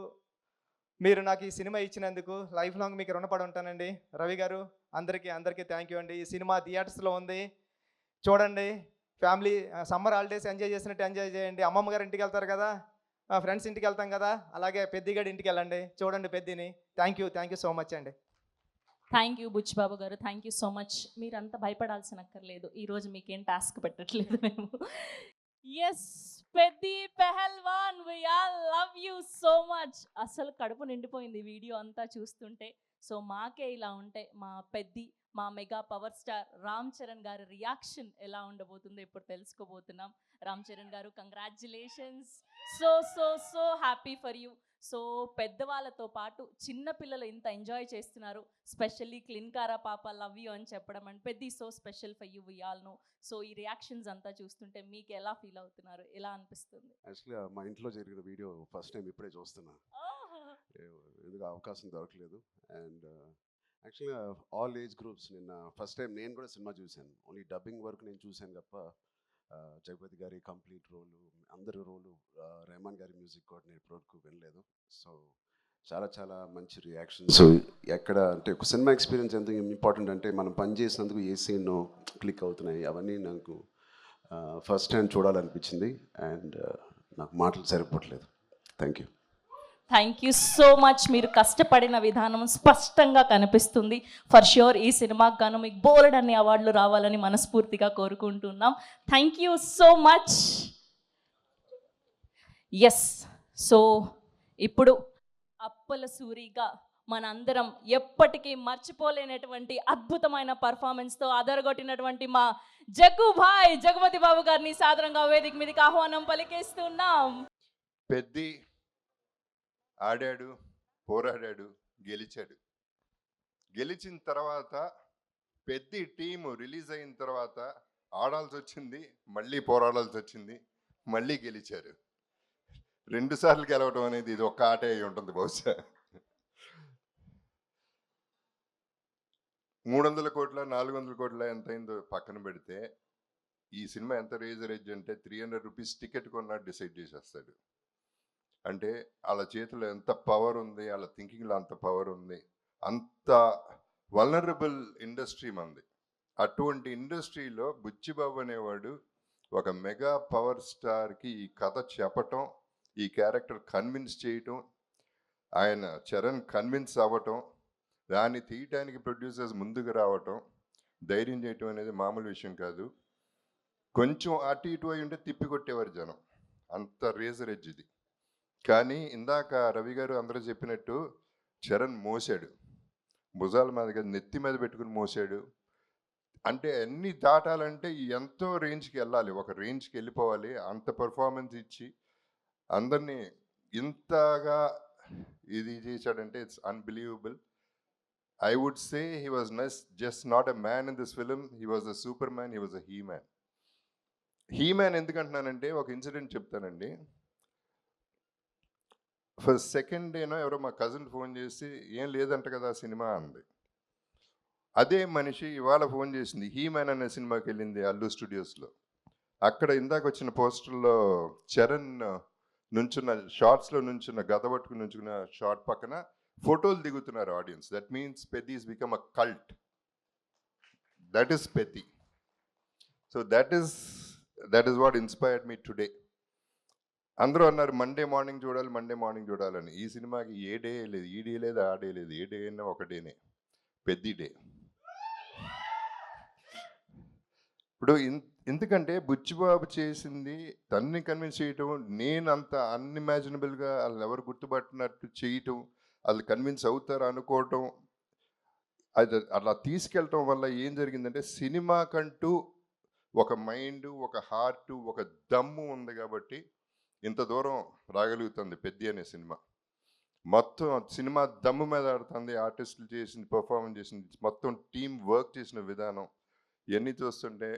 మీరు నాకు ఈ సినిమా ఇచ్చినందుకు లైఫ్ లాంగ్ మీకు రుణపడి ఉంటానండి. రవి గారు అందరికీ థ్యాంక్ యూ అండి. ఈ సినిమా థియేటర్స్లో ఉంది, చూడండి. ఫ్యామిలీ సమ్మర్ హాలిడేస్ ఎంజాయ్ చేసినట్టు ఎంజాయ్ చేయండి. అమ్మమ్మ గారి ఇంటికి వెళ్తారు కదా, ఫ్రెండ్స్ ఇంటికి వెళ్తాం కదా, అలాగే పెద్దిగడి ఇంటికి వెళ్ళండి, చూడండి పెద్దిని. థ్యాంక్ యూ సో మచ్ అండి. థ్యాంక్ యూ బుచ్చిబాబు గారు, థ్యాంక్ యూ సో మచ్. మీరంతా భయపడాల్సిన అక్కర్లేదు, ఈరోజు మీకేం టాస్క్ పెట్టట్లేదు మేము. ఎస్ పెద్ది పెహల్వాన్, we all love you so much. అసలు కడుపు నిండిపోయింది వీడియో అంతా చూస్తుంటే. సో మాకే ఇలా ఉంటే మా mega power star Ram Charan గారి రియాక్షన్ ఎలా ఉండబోతుందో ఇప్పుడు తెలుసుకోబోతున్నాం. రామ్ చరణ్ గారు congratulations, so happy for you. So పెద్దవాళ్ళతో పాటు చిన్నపిల్లలు ఇంత ఎంజాయ్ చేస్తున్నారు, స్పెషల్లీ క్లిన్కారా పాప లవ్ యూ అని చెప్పడం and Peddi so special for you, we all know. So ఈ రియాక్షన్స్ అంతా చూస్తుంటే మీకు ఎలా ఫీల్ అవుతున్నారు, ఎలా అనిపిస్తుంది? యాక్చువల్గా మా ఇంట్లో జరిగిన వీడియో ఫస్ట్ టైం ఇప్పుడే చూస్తున్నా, ఎందుకు అవకాశం దొరకలేదు. అండ్ యాక్చువల్గా ఆల్ ఏజ్ గ్రూప్స్ నిన్న ఫస్ట్ టైం నేను కూడా సినిమా చూశాను. ఓన్లీ డబ్బింగ్ వరకు నేను చూశాను తప్ప జగపతి గారి కంప్లీట్ రోలు, అందరి రోలు, రెహమాన్ గారి మ్యూజిక్ కూడా నేను ఇప్పటివరకు వినలేదు. సో చాలా మంచి రియాక్షన్స్. ఎక్కడ అంటే ఒక సినిమా ఎక్స్పీరియన్స్ ఎంత ఇంపార్టెంట్ అంటే మనం పని చేసినందుకు ఏ సీన్ క్లిక్ అవుతున్నాయి అవన్నీ నాకు ఫస్ట్ హ్యాండ్ చూడాలనిపించింది. అండ్ నాకు మాటలు సరిపోవట్లేదు. Thank you so much. మీరు కష్టపడిన విధానం స్పష్టంగా కనిపిస్తుంది. ఫర్ ష్యూర్ ఈ సినిమాకి గాను మీకు బోల్డ్ అన్ని అవార్డులు రావాలని మనస్ఫూర్తిగా కోరుకుంటున్నాం. Thank you so much. Yes, so ఇప్పుడు అప్పలసూరిగా మనందరం ఎప్పటికీ మర్చిపోలేనటువంటి అద్భుతమైన పర్ఫార్మెన్స్తో అదరగొట్టినటువంటి మా జగపతి బాబు గారిని సాదరంగా వేదిక మీదకి ఆహ్వానం పలికేస్తున్నాం. పెద్ది ఆడాడు, పోరాడాడు, గెలిచాడు. గెలిచిన తర్వాత పెద్ద టీము రిలీజ్ అయిన తర్వాత ఆడాల్సి వచ్చింది, మళ్ళీ పోరాడాల్సి వచ్చింది, మళ్ళీ గెలిచారు. 2 సార్లు గెలవడం అనేది ఇది ఒక్క ఆటే అయి ఉంటుంది బహుశా. 300 కోట్ల 400 కోట్ల ఎంత అయిందో పక్కన పెడితే ఈ సినిమా ఎంత రేజ్ అంటే 300 రూపీస్ టికెట్ కొన్నా డిసైడ్ చేసేస్తాడు. అంటే వాళ్ళ చేతిలో ఎంత పవర్ ఉంది, వాళ్ళ థింకింగ్లో అంత పవర్ ఉంది. అంత వల్నరబుల్ ఇండస్ట్రీ మంది. అటువంటి ఇండస్ట్రీలో బుచ్చిబాబు అనేవాడు ఒక మెగా పవర్ స్టార్కి ఈ కథ చెప్పటం, ఈ క్యారెక్టర్ కన్విన్స్ చేయటం, ఆయన చరణ్ కన్విన్స్ అవ్వటం, దాన్ని తీయటానికి ప్రొడ్యూసర్స్ ముందుకు రావటం, ధైర్యం చేయటం అనేది మామూలు విషయం కాదు. కొంచెం అటు ఇటు అయి ఉంటే తిప్పి కొట్టేవారు జనం, అంత రేజర్ ఎడ్జ్ ఇది. కానీ ఇందాక రవి గారు అందరూ చెప్పినట్టు చరణ్ మోసాడు, భుజాల మీద నెత్తి మీద పెట్టుకుని మోసాడు. అంటే అన్ని దాటాలంటే ఎంతో రేంజ్కి వెళ్ళాలి, ఒక రేంజ్కి వెళ్ళిపోవాలి. అంత పర్ఫార్మెన్స్ ఇచ్చి అందరినీ ఇంతగా ఇది చేశాడంటే it's unbelievable. I would say he was just not a man in this film, he was a superman, he was a he-man. He-man ఎందుకంటున్నానంటే ఒక ఇన్సిడెంట్ చెప్తానండి. ఫస్ట్ సెకండ్ డేనో ఎవరో మా కజిన్ ఫోన్ చేసి ఏం లేదంట కదా సినిమా అంది. అదే మనిషి ఇవాళ ఫోన్ చేసింది, హీ-మ్యాన్ అనే సినిమాకి వెళ్ళింది అల్లు స్టూడియోస్లో. అక్కడ ఇందాక వచ్చిన పోస్టర్లో చరణ్ నుంచున్న షార్ట్స్లో నుంచున్న గద పట్టుకుని నుంచున్న షార్ట్ పక్కన ఫోటోలు దిగుతున్నారు audience. That means Peddi is become a cult. That is Peddi. So that is what inspired me today. అందరూ అన్నారు మండే మార్నింగ్ చూడాలని. ఈ సినిమాకి ఏ డే లేదు, ఈ డే లేదు, ఆ డే లేదు, ఏ డే అయినా ఒక డేనే, పెద్ది డే. ఇప్పుడు ఎందుకంటే బుచ్చిబాబు చేసింది తన్ని కన్విన్స్ చేయటం, నేను అంత అన్ఇమాజినబుల్గా వాళ్ళు ఎవరు గుర్తుపట్టినట్టు చేయటం, వాళ్ళు కన్విన్స్ అవుతారు అనుకోవటం, అది అలా తీసుకెళ్ళటం వల్ల ఏం జరిగిందంటే సినిమాకంటూ ఒక మైండ్, ఒక హార్ట్, ఒక దమ్ము ఉంది కాబట్టి ఇంత దూరం రాగలుగుతుంది పెద్ది అనే సినిమా. మొత్తం సినిమా దమ్ము మీద ఆడుతుంది, ఆర్టిస్టులు చేసింది, పర్ఫార్మెన్స్ చేసింది, మొత్తం టీం వర్క్ చేసిన విధానం ఇవన్నీ చూస్తుంటే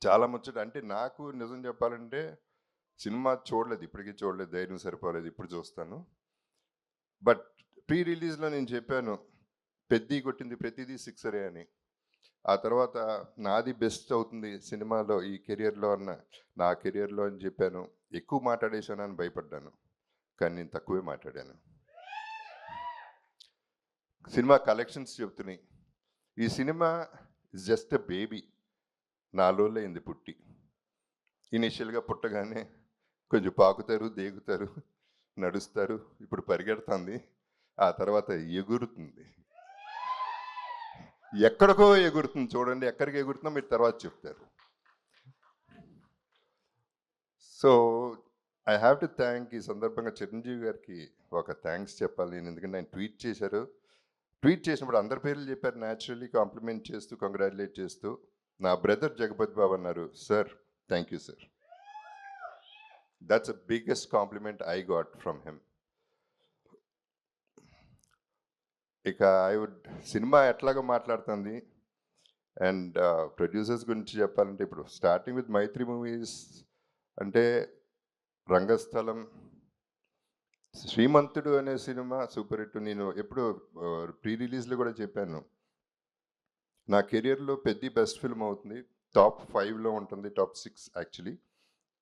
చాలా ముచ్చట. అంటే నాకు నిజం చెప్పాలంటే సినిమా చూడలేదు, ఇప్పటికీ చూడలేదు, ధైర్యం సరిపోలేదు, ఇప్పుడు చూస్తాను. బట్ ప్రీ రిలీజ్లో నేను చెప్పాను పెద్ది కొట్టింది ప్రతిదీ సిక్సరే అని. ఆ తర్వాత నాది బెస్ట్ అవుతుంది సినిమాలో ఈ కెరియర్లో నా కెరియర్లో అని చెప్పాను. ఎక్కువ మాట్లాడేశాను అని భయపడ్డాను, కానీ నేను తక్కువే మాట్లాడాను. సినిమా కలెక్షన్స్ చెప్తున్నాయి. ఈ cinema is just a baby. 4 రోజులు అయింది పుట్టి. ఇనిషియల్గా పుట్టగానే కొంచెం పాకుతారు, దేగుతారు, నడుస్తారు, ఇప్పుడు పరిగెడుతుంది, ఆ తర్వాత ఎగురుతుంది. ఎక్కడికో ఎగురుతుంది, చూడండి ఎక్కడికి ఎగురుతుందో మీరు తర్వాత చెప్తారు. So I have to thank ఈ సందర్భంగా చిరంజీవి గారికి ఒక థ్యాంక్స్ చెప్పాలి నేను. ఎందుకంటే ఆయన ట్వీట్ చేశారు. ట్వీట్ చేసినప్పుడు అందరి పేర్లు చెప్పారు, న్యాచురల్లీ కాంప్లిమెంట్ చేస్తూ, కంగ్రాచులేట్ చేస్తూ. నా బ్రదర్ జగపతి బాబు అన్నారు, sir thank you sir. That's the biggest compliment I got from him. ఇక సినిమా ఎట్లాగో మాట్లాడుతుంది. అండ్ ప్రొడ్యూసర్స్ గురించి చెప్పాలంటే ఇప్పుడు స్టార్టింగ్ విత్ మైత్రి మూవీస్ అంటే రంగస్థలం, శ్రీమంతుడు అనే సినిమా సూపర్ హిట్. నేను ఎప్పుడు ప్రీ రిలీజ్లో కూడా చెప్పాను, నా కెరియర్లో పెద్ద బెస్ట్ ఫిల్మ్ అవుతుంది, టాప్ 5లో ఉంటుంది, top 6 actually.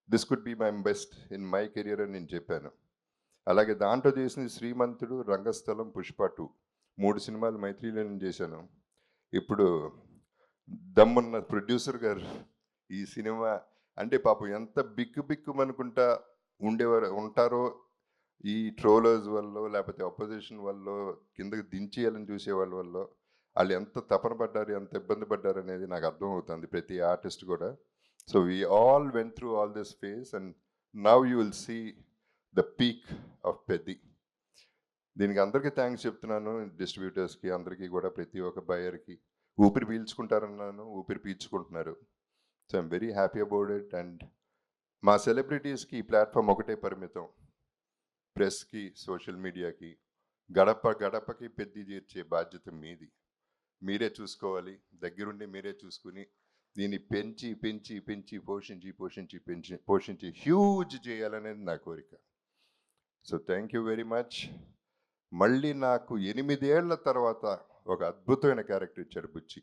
This could be my best in my career అని నేను చెప్పాను. అలాగే దాంట్లో చేసింది శ్రీమంతుడు, రంగస్థలం, పుష్ప 2 3 సినిమాలు మైత్రిలో నేను చేశాను. ఇప్పుడు దమ్మున్న ప్రొడ్యూసర్ గారు ఈ సినిమా అంటే పాపం ఎంత బిక్కుమనుకుంటా ఉంటారో ఈ ట్రోలర్స్ వల్ల, లేకపోతే అపోజిషన్ వల్ల, కిందకి దించేయాలని చూసే వల్ల వాళ్ళు ఎంత తపన పడ్డారు, ఎంత ఇబ్బంది పడ్డారు అనేది నాకు అర్థమవుతుంది, ప్రతి ఆర్టిస్ట్ కూడా. So we all went through all this phase and now you will see the peak of Peddi. దీనికి అందరికీ థ్యాంక్స్ చెప్తున్నాను, డిస్ట్రిబ్యూటర్స్కి, అందరికీ కూడా, ప్రతి ఒక్క బయర్కి. ఊపిరి పీల్చుకుంటారన్నాను, ఊపిరి పీల్చుకుంటున్నారు. So I'm very happy about it. And మా సెలబ్రిటీస్కి ఈ ప్లాట్ఫామ్ ఒకటే పరిమితం. ప్రెస్కి, సోషల్ మీడియాకి, గడప గడపకి పెద్ద చేర్చే బాధ్యత మీది. మీరే చూసుకోవాలి, దగ్గరుండి మీరే చూసుకుని దీన్ని పెంచి పెంచి పెంచి పోషించి పోషించి పెంచి పోషించి హ్యూజ్ చేయాలనేది నా కోరిక. So thank you very much. మళ్ళీ నాకు 8 ఏళ్ల తర్వాత ఒక అద్భుతమైన క్యారెక్టర్ ఇచ్చాడు బుచ్చి.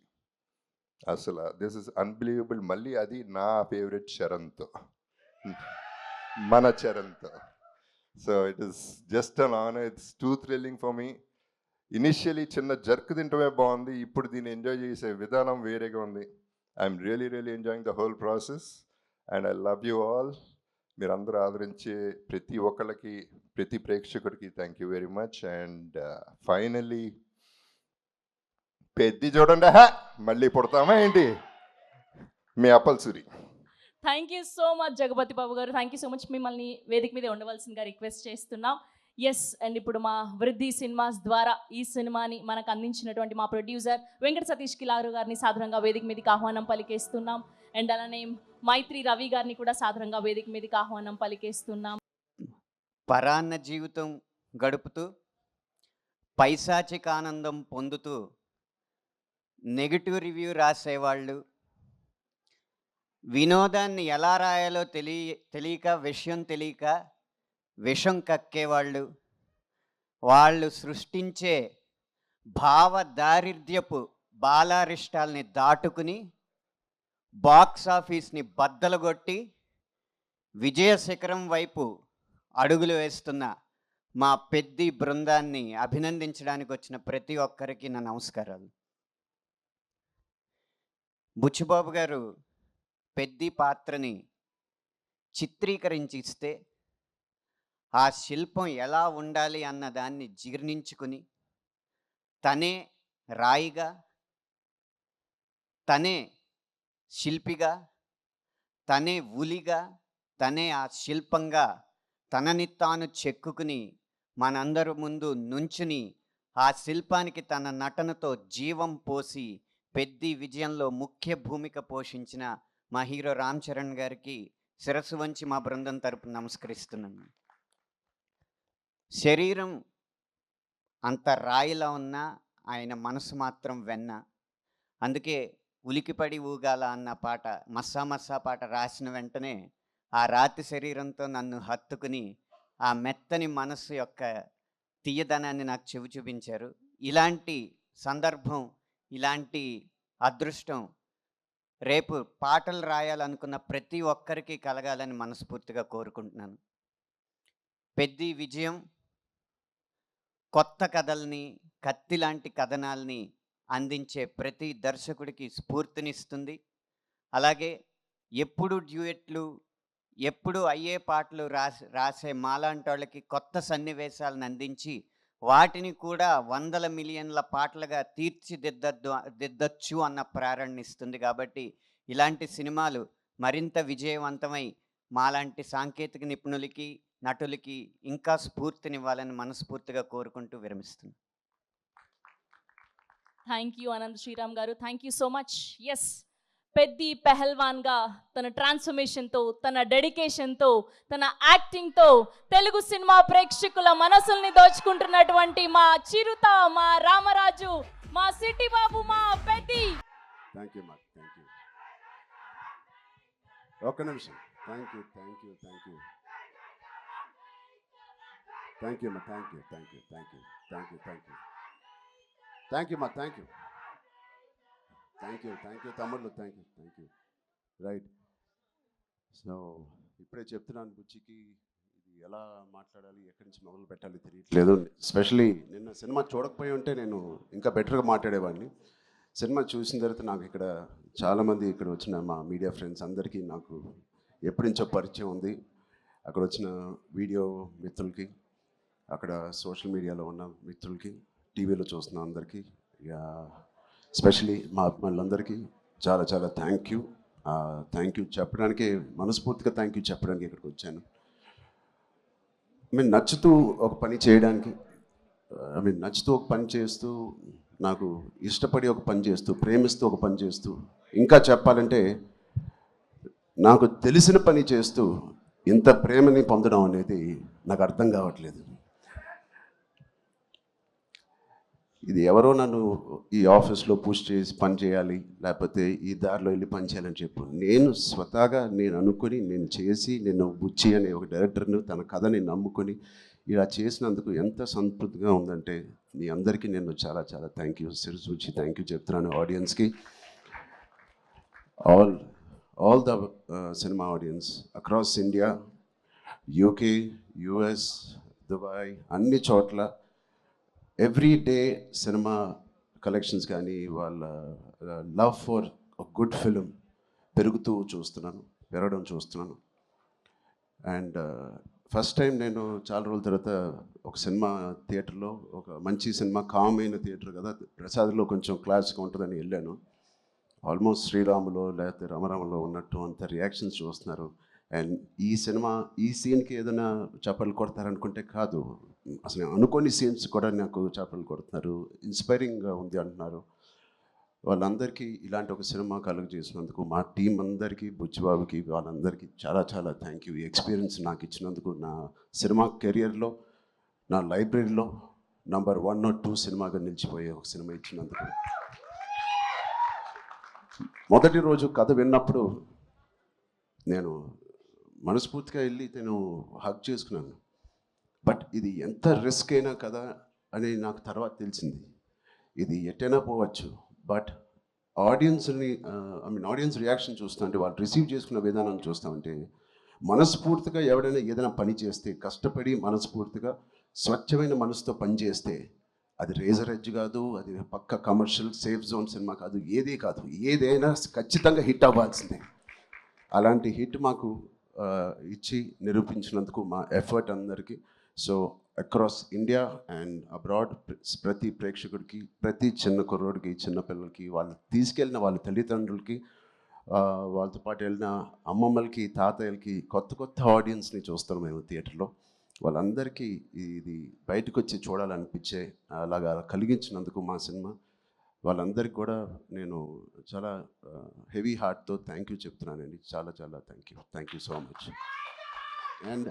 అసలు దిస్ ఇస్ అన్బిలీవబుల్. మళ్ళీ అది నా ఫేవరెట్ చరణ్తో, మన చరణ్తో. So it is just an honour. It's too thrilling for me. Initially చిన్న జర్క్ తింటమే బాగుంది, ఇప్పుడు దీన్ని ఎంజాయ్ చేసే విధానం వేరేగా ఉంది. I'm really really enjoying the whole process and I love you all. మీరందరూ ఆదరించే ప్రతి ఒక్కళ్ళకి, ప్రతి ప్రేక్షకుడికి thank you very much. And finally Peddi చూడండి, మళ్ళీ పుడతామా ఏంటి? మీ Appalsuri. Thank you so much Jagapathi Babu garu, thank you so much. మిమ్మల్ని వేదిక మీద ఉండవలసిందిగా రిక్వెస్ట్ చేస్తున్నాం. ఎస్, అండ్ ఇప్పుడు మా వృద్ధి సినిమాస్ ద్వారా ఈ సినిమాని మనకు అందించినటువంటి మా ప్రొడ్యూసర్ వెంకట సతీష్ కిలారు గారిని సాధారణంగా వేదిక మీదకి ఆహ్వానం పలికేస్తున్నాం. అండ్ అలానే మైత్రి రవి గారిని కూడా సాధారణంగా వేదిక మీదకి ఆహ్వానం పలికేస్తున్నాం. పరాన్న జీవితం గడుపుతూ పైశాచిక ఆనందం పొందుతూ నెగిటివ్ రివ్యూ రాసేవాళ్ళు, వినోదాన్ని ఎలా రాయాలో తెలియక విషయం తెలియక విషం కక్కేవాళ్ళు, వాళ్ళు సృష్టించే భావ దారిద్ర్యపు బాలారిష్టాల్ని దాటుకుని బాక్స్ ఆఫీస్ని బద్దలుగొట్టి విజయ శిఖరం వైపు అడుగులు వేస్తున్న మా పెద్ది బృందాన్ని అభినందించడానికి వచ్చిన ప్రతి ఒక్కరికి నా నమస్కారాలు. బుచ్చిబాబు గారు పెద్ది పాత్రని చిత్రీకరించి ఇస్తే ఆ శిల్పం ఎలా ఉండాలి అన్న దాన్ని జీర్ణించుకుని తనే రాయిగా, తనే శిల్పిగా, తనే ఉలిగా, తనే ఆ శిల్పంగా తనని తాను చెక్కుకుని మనందరి ముందు నుంచుని ఆ శిల్పానికి తన నటనతో జీవం పోసి పెద్ది విజయంలో ముఖ్య భూమిక పోషించిన మా హీరో రామ్ చరణ్ గారికి శిరస్సు వంచి మా బృందం తరపున నమస్కరిస్తున్నాను. శరీరం అంత రాయిలా ఉన్నా ఆయన మనసు మాత్రం వెన్న. అందుకే ఉలికిపడి ఊగాల అన్న పాట, మస్సా మస్సా పాట రాసిన వెంటనే ఆ రాతి శరీరంతో నన్ను హత్తుకుని ఆ మెత్తని మనసు యొక్క తీయదనాన్ని నాకు చెవి చూపించారు. ఇలాంటి సందర్భం, ఇలాంటి అదృష్టం రేపు పాటలు రాయాలనుకున్న ప్రతి ఒక్కరికి కలగాలని మనస్ఫూర్తిగా కోరుకుంటున్నాను. పెద్ది విజయం కొత్త కథల్ని, కత్తి లాంటి కథనాల్ని అందించే ప్రతి దర్శకుడికి స్ఫూర్తినిస్తుంది. అలాగే ఎప్పుడు డ్యూయెట్లు, ఎప్పుడు అయ్యే పాటలు రాసే మాలాంటి వాళ్ళకి కొత్త సన్నివేశాలను అందించి వాటిని కూడా 100 మిలియన్ల పాటలుగా తీర్చిదిద్దచ్చు అన్న ప్రేరణ ఇస్తుంది. కాబట్టి ఇలాంటి సినిమాలు మరింత విజయవంతమై మాలాంటి సాంకేతిక నిపుణులకి, నటులకి ఇంకా స్ఫూర్తినివ్వాలని మనస్ఫూర్తిగా కోరుకుంటూ విరమిస్తున్నాను. Thank you Anant Sriram garu, thank you so much. Yes, Peddi పెహల్వాన్గా తన ట్రాన్స్ఫర్మేషన్తో, తన డెడికేషన్తో, తన యాక్టింగ్తో తెలుగు సినిమా ప్రేక్షకుల మనసుల్ని దోచుకుంటున్నటువంటి మా చిరుత, మా రామరాజు, మా సిటీ బాబు, మా పెద్ది. థ్యాంక్ యూ మా, థ్యాంక్ యూ. ఒక్క నిమిషం. Thank you, thank you, thank you, thank you మా, thank you, thank you, thank you, thank you, thank you, thank you మా, thank you, thank you, thank you తమ్ముళ్ళు, thank you, thank you. Right. So ఇప్పుడే చెప్తున్నాను బుచ్చికి, ఇది ఎలా మాట్లాడాలి, ఎక్కడి నుంచి మొదలు పెట్టాలి తెలియట్లేదు. ఎస్పెషలీ నిన్న సినిమా చూడకపోయి ఉంటే నేను ఇంకా బెటర్గా మాట్లాడేవాడిని. సినిమా చూసిన తర్వాత నాకు ఇక్కడ చాలామంది ఇక్కడ వచ్చిన మా మీడియా ఫ్రెండ్స్ అందరికీ నాకు ఎప్పటి నుంచో పరిచయం ఉంది. అక్కడ వచ్చిన వీడియో మిత్రులకి, అక్కడ సోషల్ మీడియాలో ఉన్న మిత్రులకి, టీవీలో చూస్తున్న అందరికీ, ఎస్పెషలీ మా అభిమానులందరికీ చాలా చాలా థ్యాంక్ యూ. థ్యాంక్ యూ చెప్పడానికి, మనస్ఫూర్తిగా థ్యాంక్ యూ చెప్పడానికి ఇక్కడికి వచ్చాను. నచ్చుతూ ఒక పని చేయడానికి, నచ్చుతూ ఒక పని చేస్తూ, నాకు ఇష్టపడి ఒక పని చేస్తూ, ప్రేమిస్తూ ఒక పని చేస్తూ, ఇంకా చెప్పాలంటే నాకు తెలిసిన పని చేస్తూ ఇంత ప్రేమని పొందడం అనేది నాకు అర్థం కావట్లేదు. ఇది ఎవరో నన్ను ఈ ఆఫీస్లో పుష్ చేసి పని చేయాలి, లేకపోతే ఈ దారిలో వెళ్ళి పని చేయాలని చెప్పు. నేను స్వతహాగా నేను అనుకుని, నేను చేసి, నేను బుచ్చి అనే ఒక డైరెక్టర్ను తన కథని నమ్ముకొని ఇలా చేసినందుకు ఎంత సంతృప్తిగా ఉందంటే మీ అందరికీ నేను చాలా చాలా థ్యాంక్ యూ, శిరసూచి థ్యాంక్ యూ చెప్తున్నాను ఆడియన్స్కి. All the cinema audience across India, UK, US, Dubai, అన్ని చోట్ల ఎవ్రీ డే సినిమా కలెక్షన్స్ కానీ వాళ్ళ లవ్ ఫర్ గుడ్ ఫిలిం పెరగడం చూస్తున్నాను. అండ్ ఫస్ట్ టైం నేను చాలా రోజుల తర్వాత ఒక సినిమా థియేటర్లో, ఒక మంచి సినిమా, కామ్ అయిన థియేటర్ కదా, ప్రసాద్లో కొంచెం క్లాస్గా ఉంటుందని వెళ్ళాను. ఆల్మోస్ట్ శ్రీరాములో లేకపోతే రామరామలో ఉన్నట్టు అంత రియాక్షన్స్ చూస్తున్నారు. అండ్ ఈ సీన్కి ఏదైనా చప్పట్లు కొడతారనుకుంటే కాదు, అసలు అనుకోని సీన్స్ కూడా నాకు చప్పట్లు కొడుతున్నారు, ఇన్స్పైరింగ్గా ఉంది అంటున్నారు. వాళ్ళందరికీ ఇలాంటి ఒక సినిమా కలుగ చేసినందుకు మా టీం అందరికీ, బుచ్చిబాబుకి, వాళ్ళందరికీ చాలా చాలా థ్యాంక్ యూ. ఈ ఎక్స్పీరియన్స్ నాకు ఇచ్చినందుకు, నా సినిమా కెరియర్లో, నా లైబ్రరీలో నంబర్ 1 or 2 సినిమాగా నిలిచిపోయే ఒక సినిమా ఇచ్చినందుకు. మొదటి రోజు కథ విన్నప్పుడు నేను మనస్ఫూర్తిగా వెళ్ళి నేను హగ్ చేసుకున్నాను. బట్ ఇది ఎంత రిస్క్ అయినా కదా అని నాకు తర్వాత తెలిసింది. ఇది ఎట్టైనా పోవచ్చు, బట్ ఆడియన్స్ రియాక్షన్ చూస్తుంటే, వాళ్ళు రిసీవ్ చేసుకున్న విధానం చూస్తామంటే, మనస్ఫూర్తిగా ఎవడైనా ఏదైనా పని చేస్తే, కష్టపడి మనస్ఫూర్తిగా స్వచ్ఛమైన మనసుతో పని చేస్తే, అది రేజర్ ఎడ్జ్ కాదు, అది పక్క కమర్షియల్ సేఫ్ జోన్ సినిమా కాదు, ఏదైనా ఖచ్చితంగా హిట్ అవ్వాల్సిందే. అలాంటి హిట్ మాకు ఇచ్చి నిరూపించినందుకు మా ఎఫర్ట్ అందరికీ. So across India and abroad ప్రతి ప్రేక్షకుడికి, ప్రతి చిన్న కుర్రోడికి, చిన్న పిల్లలకి, వాళ్ళు తీసుకెళ్ళిన వాళ్ళ తల్లిదండ్రులకి, వాళ్ళతో పాటు వెళ్ళిన అమ్మమ్మలకి, తాతయ్యలకి, కొత్త ఆడియన్స్ని చూస్తాం మేము థియేటర్లో. వాళ్ళందరికీ ఇది బయటకు వచ్చి చూడాలనిపించే అలాగా కలిగించినందుకు మా సినిమా, వాళ్ళందరికీ కూడా నేను చాలా హెవీ హార్ట్తో థ్యాంక్ యూ చెప్తున్నానండి. చాలా చాలా thank you so much. And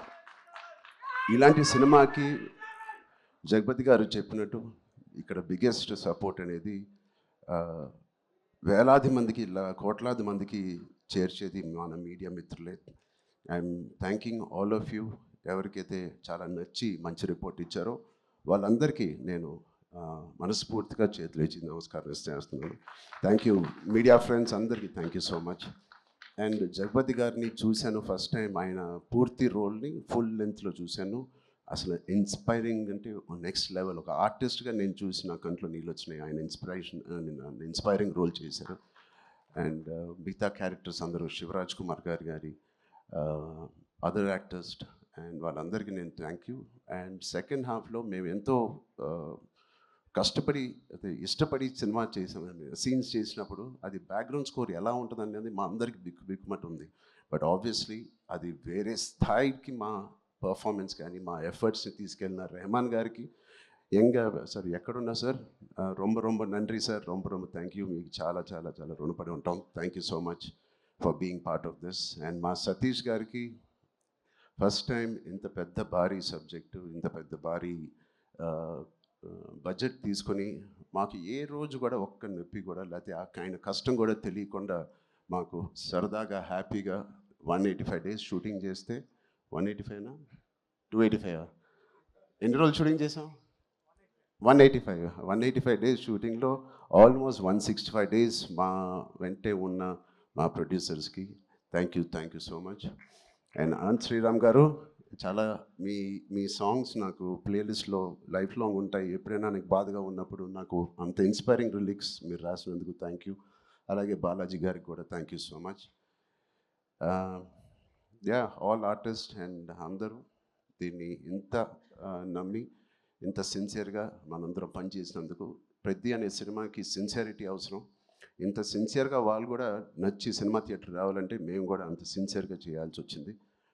ఇలాంటి సినిమాకి జగపతి గారు చెప్పినట్టు ఇక్కడ బిగ్గెస్ట్ సపోర్ట్ అనేది వేలాది మందికి, కోట్లాది మందికి చేర్చేది మన మీడియా మిత్రులే. I'm thanking all of you. ఎవరికైతే చాలా నచ్చి మంచి రిపోర్ట్ ఇచ్చారో వాళ్ళందరికీ నేను మనస్ఫూర్తిగా చేతులు ఇచ్చి నమస్కారం చేస్తున్నాను. థ్యాంక్ యూ మీడియా ఫ్రెండ్స్ అందరికీ thank you so much. And Jagapathi గారిని చూశాను ఫస్ట్ టైం, ఆయన పూర్తి రోల్ని ఫుల్ లెంత్లో చూశాను. అసలు ఇన్స్పైరింగ్ అంటే నెక్స్ట్ లెవెల్. ఒక ఆర్టిస్ట్గా నేను చూసి నా కంట్లో నీళ్ళు వచ్చినాయి. ఆయన ఇన్స్పైరింగ్ రోల్ చేశారు. అండ్ మిగతా క్యారెక్టర్స్ అందరూ, శివరాజ్ కుమార్ గారి అదర్ యాక్టర్స్ అండ్ వాళ్ళందరికీ నేను థ్యాంక్ యూ. అండ్ సెకండ్ హాఫ్లో మేము ఎంతో కష్టపడి, ఇష్టపడి సినిమా చేసామని, సీన్స్ చేసినప్పుడు అది బ్యాక్గ్రౌండ్ స్కోర్ ఎలా ఉంటుంది అనేది మా అందరికి బిక్కుమట్టు ఉంది. బట్ ఆబ్వియస్లీ అది వేరే స్థాయికి మా పర్ఫార్మెన్స్ కానీ, మా ఎఫర్ట్స్ని తీసుకెళ్ళిన రెహమాన్ గారికి, సార్ ఎక్కడున్నా సార్, రొంబ నండ్రి సార్, రొంబ థ్యాంక్ యూ. మీకు చాలా చాలా చాలా రుణపడి ఉంటాం. Thank you so much for being part of this. And మా సతీష్ గారికి ఫస్ట్ టైం ఇంత పెద్ద భారీ సబ్జెక్టు, ఇంత పెద్ద భారీ బడ్జెట్ తీసుకొని మాకు ఏ రోజు కూడా ఒక్క నొప్పి కూడా, లేకపోతే ఆయన కష్టం కూడా తెలియకుండా మాకు సరదాగా హ్యాపీగా 185 days షూటింగ్ చేస్తే, 185నా 285 ఎన్ని రోజులు షూటింగ్ చేసాం? 185 days షూటింగ్లో ఆల్మోస్ట్ 165 days మా వెంటే ఉన్న మా ప్రొడ్యూసర్స్కి thank you so much. And Anant Sriram garu, చాలా మీ సాంగ్స్ నాకు ప్లేలిస్ట్లో లైఫ్ లాంగ్ ఉంటాయి. ఎప్పుడైనా నాకు బాధగా ఉన్నప్పుడు నాకు అంత ఇన్స్పైరింగ్ లిరిక్స్ మీరు రాసినందుకు థ్యాంక్ యూ. అలాగే బాలాజీ గారికి కూడా thank you so much. All artist and అందరూ దీన్ని ఇంత నమ్మి, ఇంత సిన్సియర్గా మనందరం పనిచేసినందుకు. ప్రతి అనే సినిమాకి సిన్సియారిటీ అవసరం. ఇంత సిన్సియర్గా వాళ్ళు కూడా నచ్చి సినిమా థియేటర్ రావాలంటే మేము కూడా అంత సిన్సియర్గా చేయాల్సి వచ్చింది.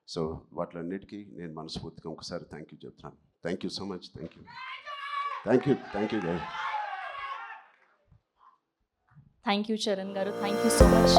సో వాటిలన్నిటికీ నేను మనస్ఫూర్తిగా ఒకసారి థ్యాంక్ యూ చెప్తున్నాను. Thank you so much. Thank you గారు. థ్యాంక్ యూ చరణ్ గారు, థ్యాంక్ యూ సో మచ్.